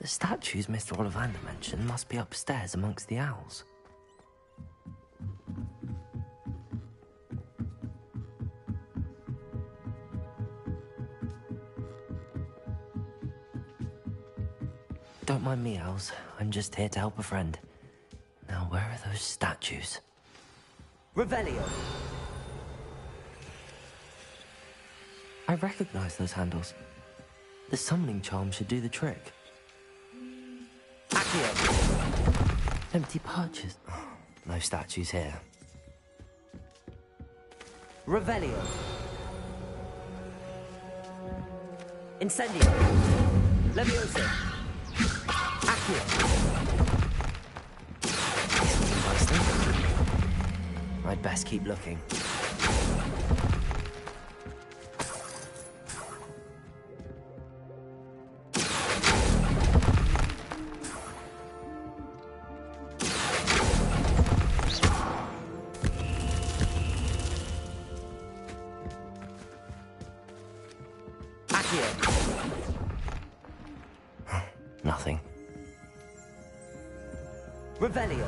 The statues Mr. Ollivander mentioned must be upstairs amongst the owls. Don't mind me, owls. I'm just here to help a friend. Now, where are those statues? Revelio! I recognize those handles. The summoning charm should do the trick. Accio! Empty perches. Oh, no statues here. Revelio! Incendio! Leviosa! Accio! This is a nice thing. I'd best keep looking. Nothing. Revelio.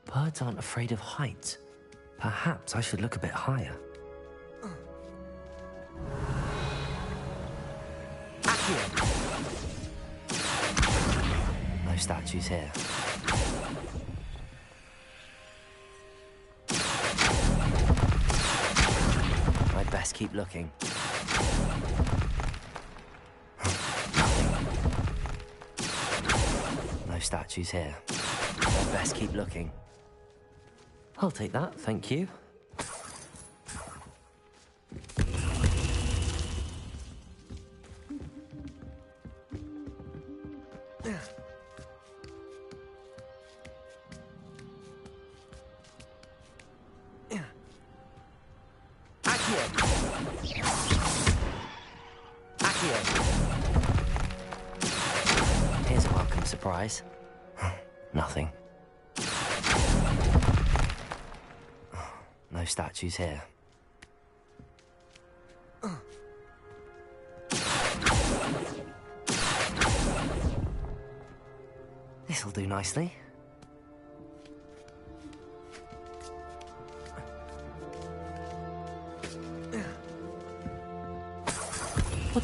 Birds aren't afraid of heights. Perhaps I should look a bit higher. Accio. No statues here. I'd best keep looking. Nothing. No statues here. I'd best keep looking. I'll take that, thank you. Here's a welcome surprise. Nothing. No statues here. This'll do nicely.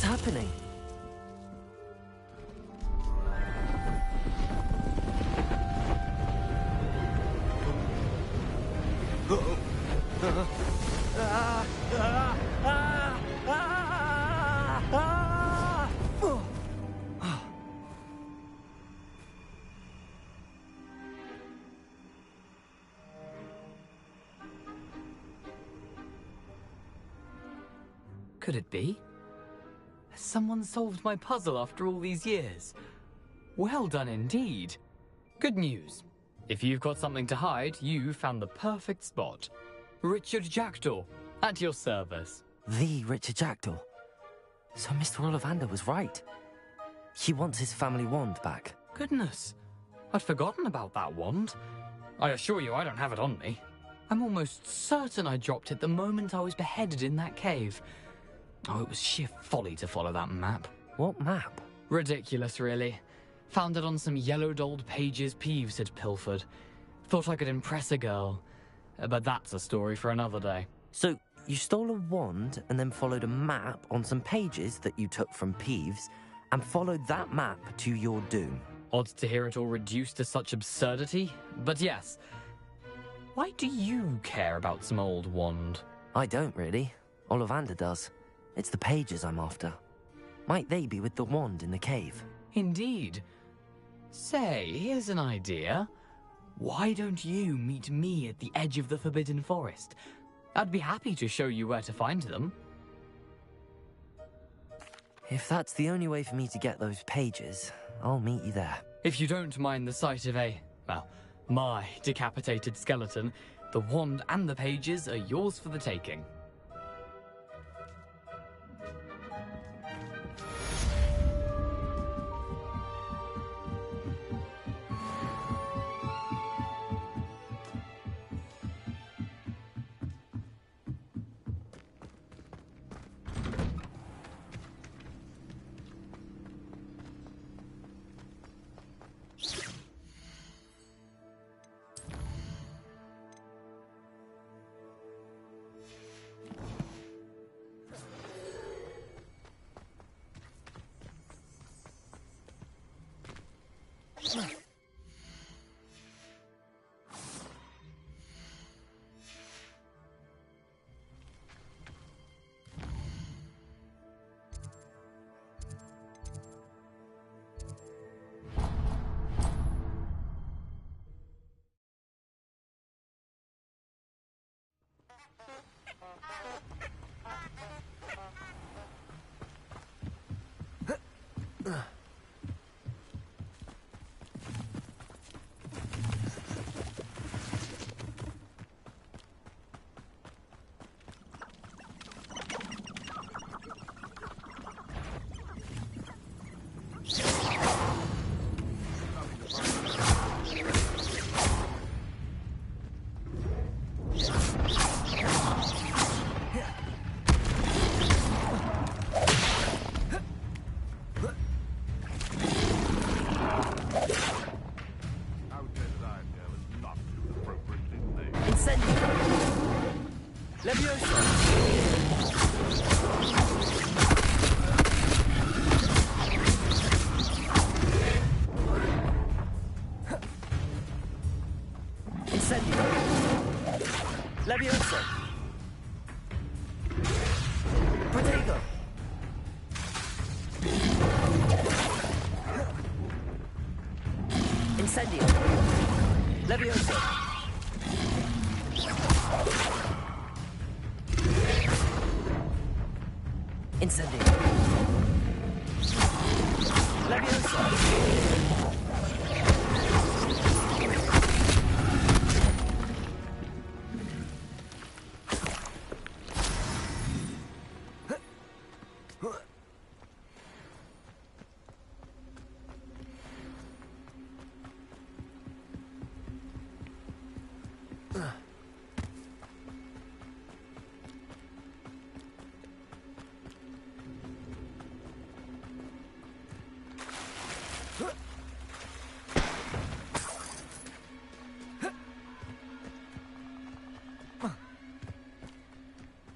What's happening? Could it be? Has someone solved my puzzle after all these years? Well done indeed. Good news. If you've got something to hide, you found the perfect spot. Richard Jackdaw, at your service. The Richard Jackdaw. So Mr. Ollivander was right. He wants his family wand back. Goodness, I'd forgotten about that wand. I assure you I don't have it on me. I'm almost certain I dropped it the moment I was beheaded in that cave. Oh, it was sheer folly to follow that map. What map? Ridiculous, really. Found it on some yellowed old pages Peeves had pilfered. Thought I could impress a girl. But that's a story for another day. So, you stole a wand and then followed a map on some pages that you took from Peeves and followed that map to your doom. Odd to hear it all reduced to such absurdity, but yes. Why do you care about some old wand? I don't really. Ollivander does. It's the pages I'm after. Might they be with the wand in the cave? Indeed. Say, here's an idea. Why don't you meet me at the edge of the Forbidden Forest? I'd be happy to show you where to find them. If that's the only way for me to get those pages, I'll meet you there. If you don't mind the sight of my decapitated skeleton, the wand and the pages are yours for the taking. Levioso. Protego. Incendio. Levioso. Incendio. Levioso.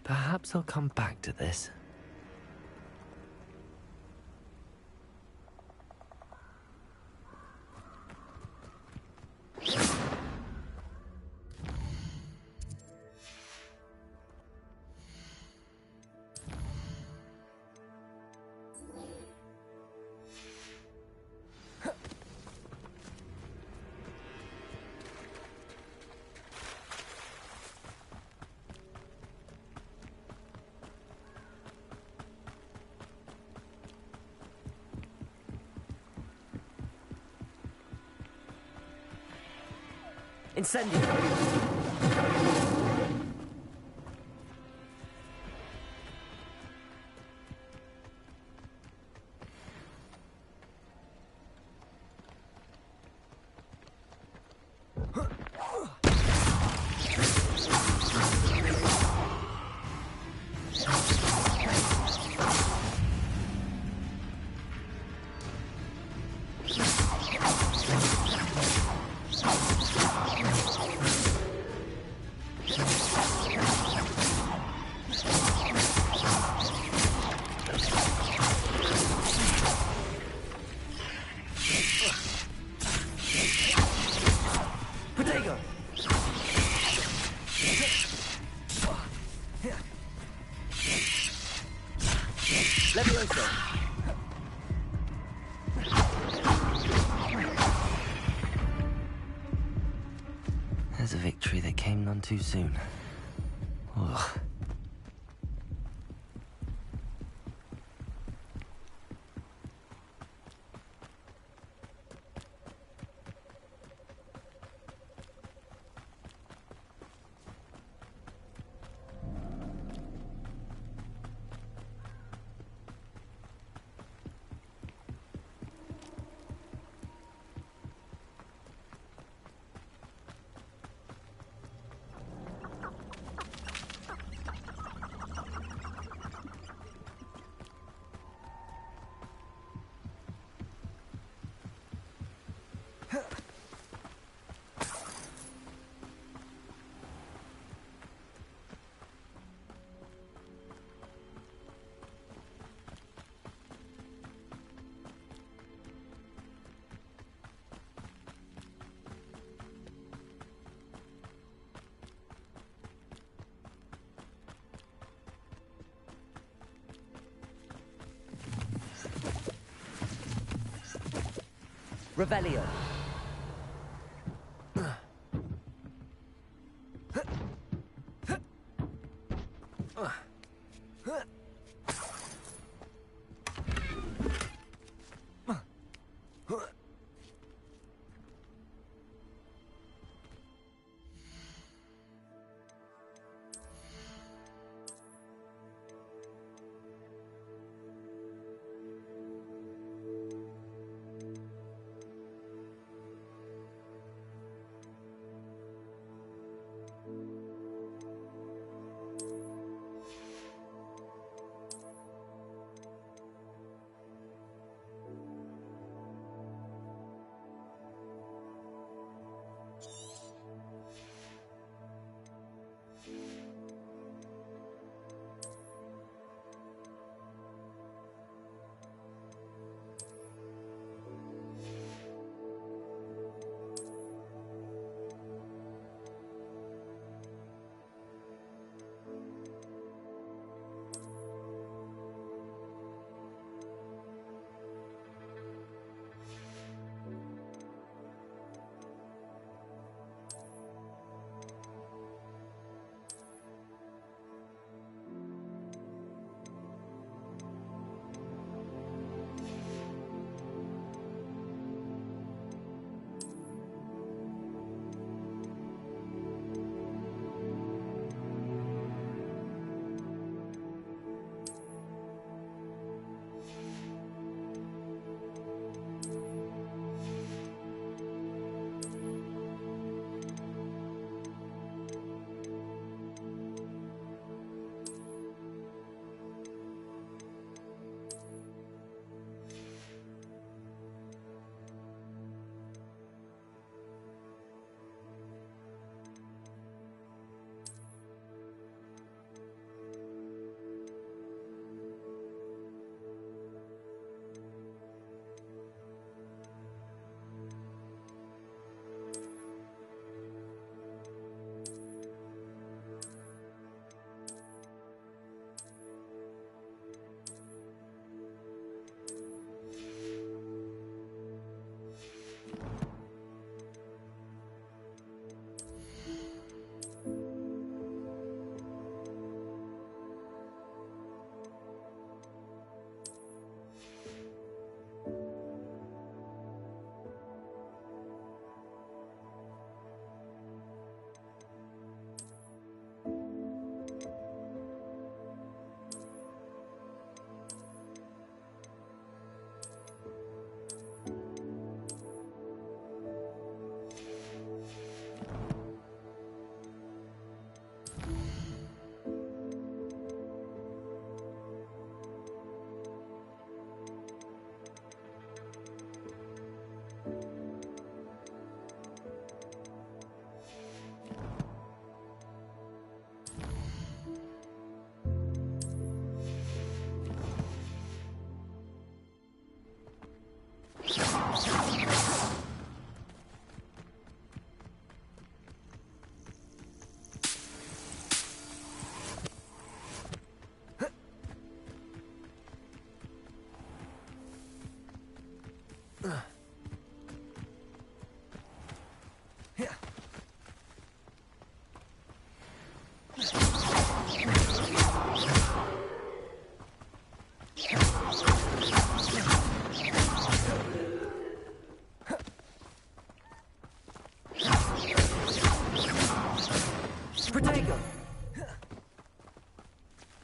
Perhaps I'll come back to this. Incendio! There's a victory that came none too soon. Ugh. Revelio.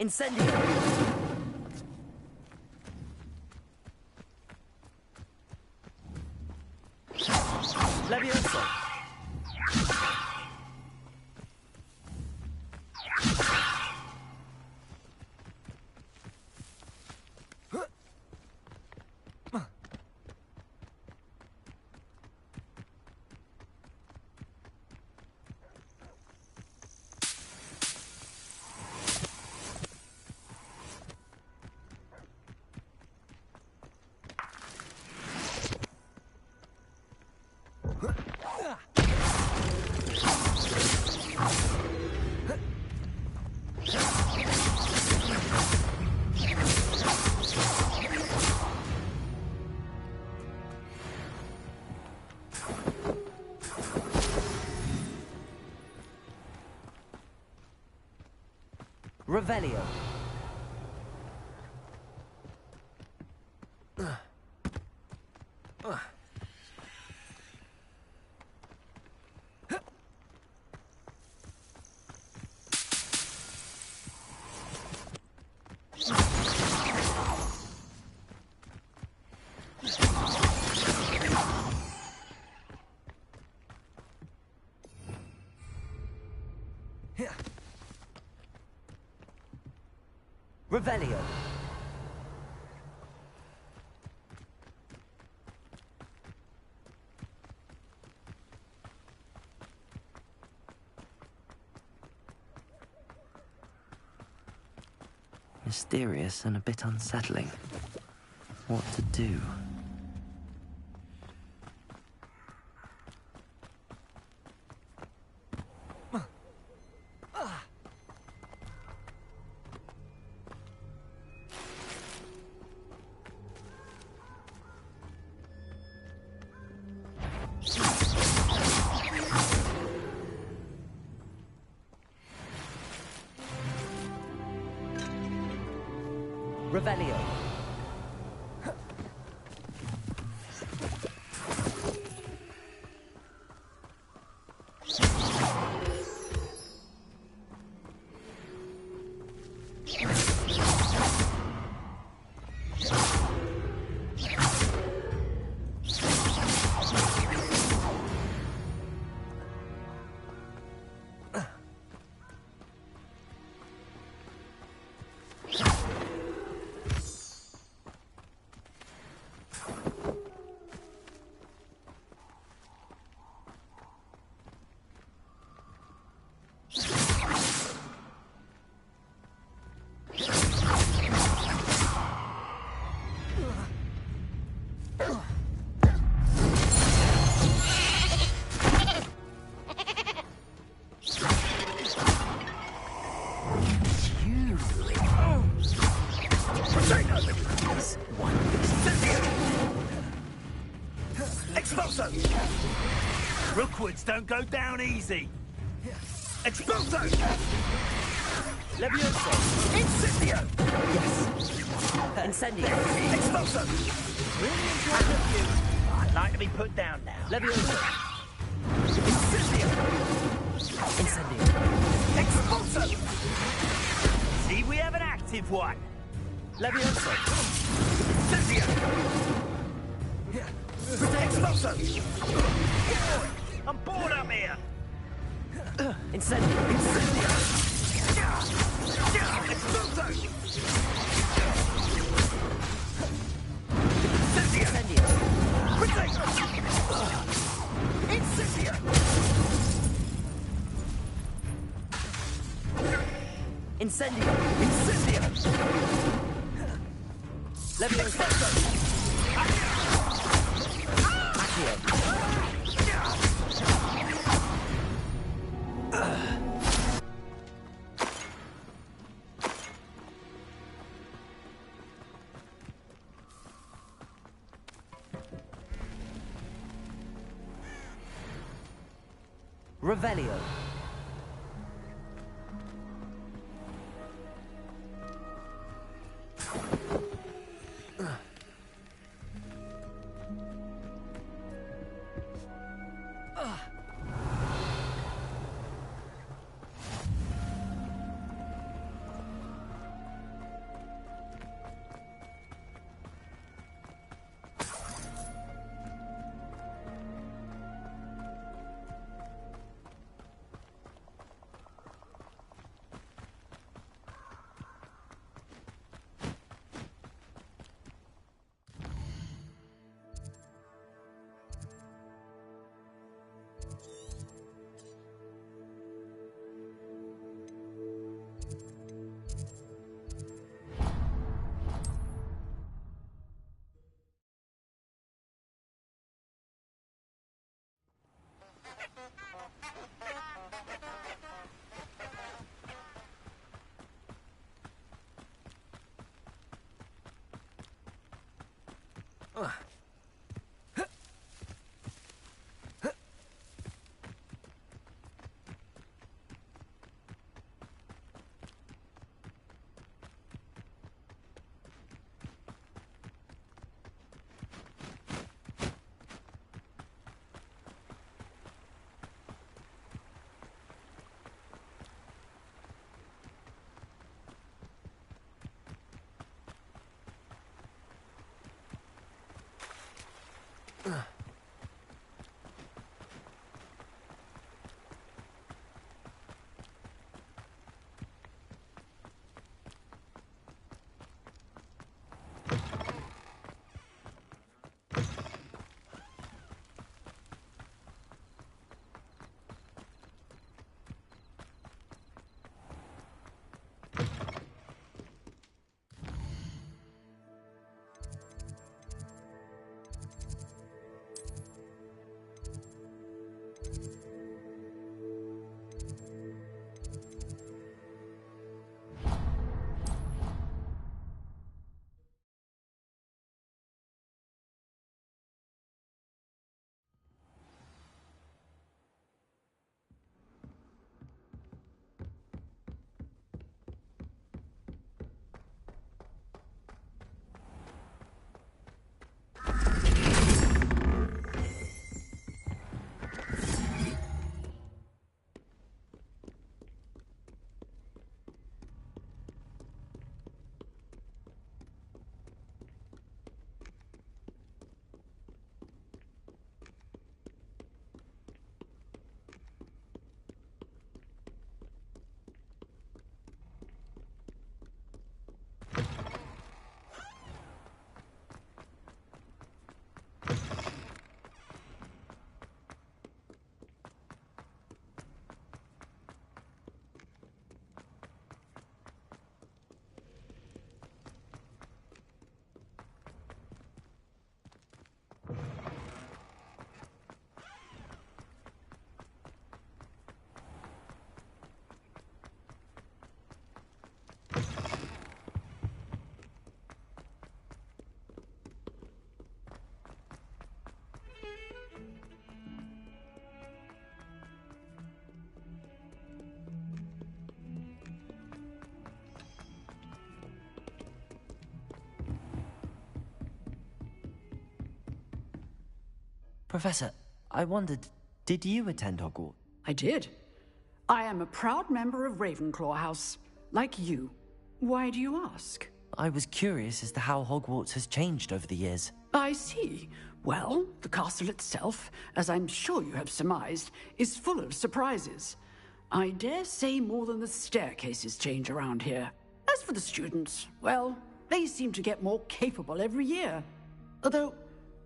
Incendio! Levioso! Revelio. Revelio. Mysterious and a bit unsettling. What to do? Revelio. Rookwoods don't go down easy. Expulso! Levioso! Incendio! Yes. Incendio! Expulso! Really enjoyed the view. I'd like to be put down now. Levioso! Incendio! Incendio! Expulso! See, we have an active one. Levioso! Incendio! Expulso! I'm bored up here! Incendio! Incendio! Expulso! Incendio! Potato! Incendio! Incendio! Incendio! Levioso! Revelio. Professor, I wondered, did you attend Hogwarts? I did. I am a proud member of Ravenclaw House, like you. Why do you ask? I was curious as to how Hogwarts has changed over the years. I see. Well, the castle itself, as I'm sure you have surmised, is full of surprises. I dare say more than the staircases change around here. As for the students, well, they seem to get more capable every year. Although,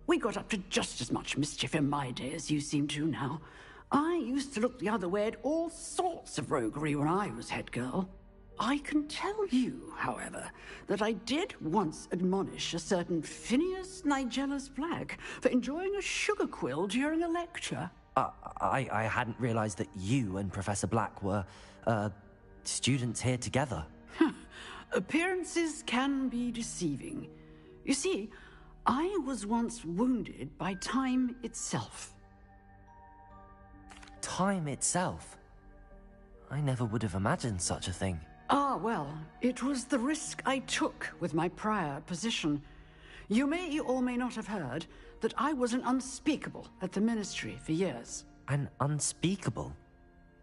we got up to just as much mischief in my day as you seem to now. I used to look the other way at all sorts of roguery when I was head girl. I can tell you, however, that I did once admonish a certain Phineas Nigellus Black for enjoying a sugar quill during a lecture. I hadn't realized that you and Professor Black were, students here together. Appearances can be deceiving. You see, I was once wounded by time itself. Time itself? I never would have imagined such a thing. Ah, well, it was the risk I took with my prior position. You may or may not have heard that I was an unspeakable at the Ministry for years. An unspeakable?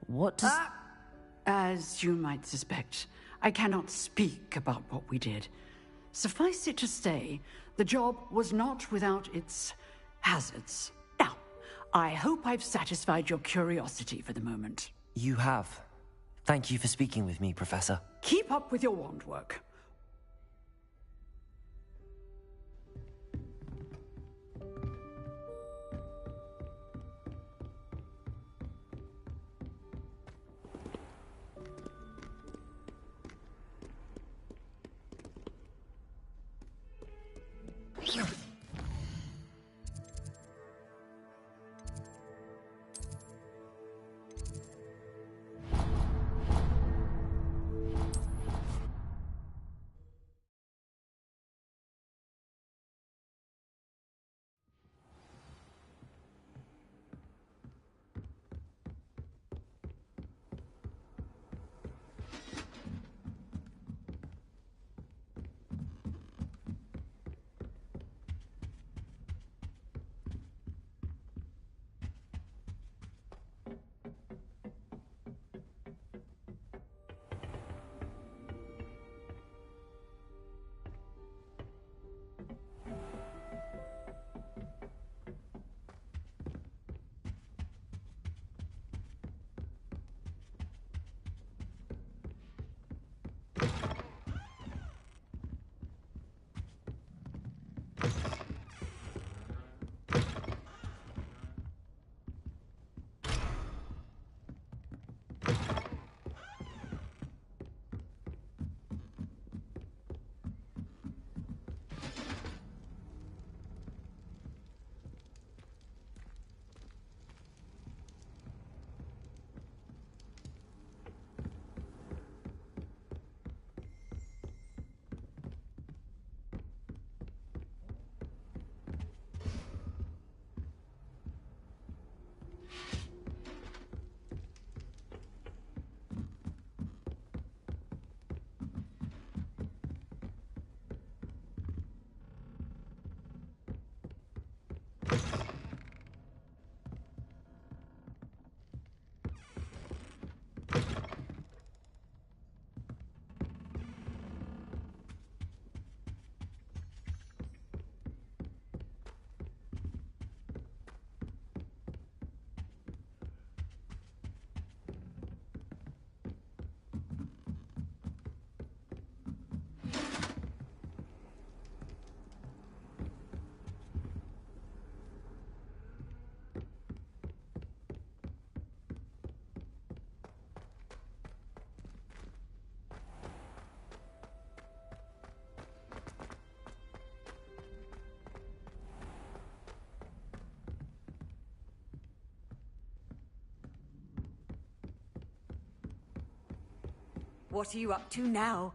What does... As you might suspect, I cannot speak about what we did. Suffice it to say, the job was not without its hazards. Now, I hope I've satisfied your curiosity for the moment. You have. Thank you for speaking with me, Professor. Keep up with your wand work. What are you up to now?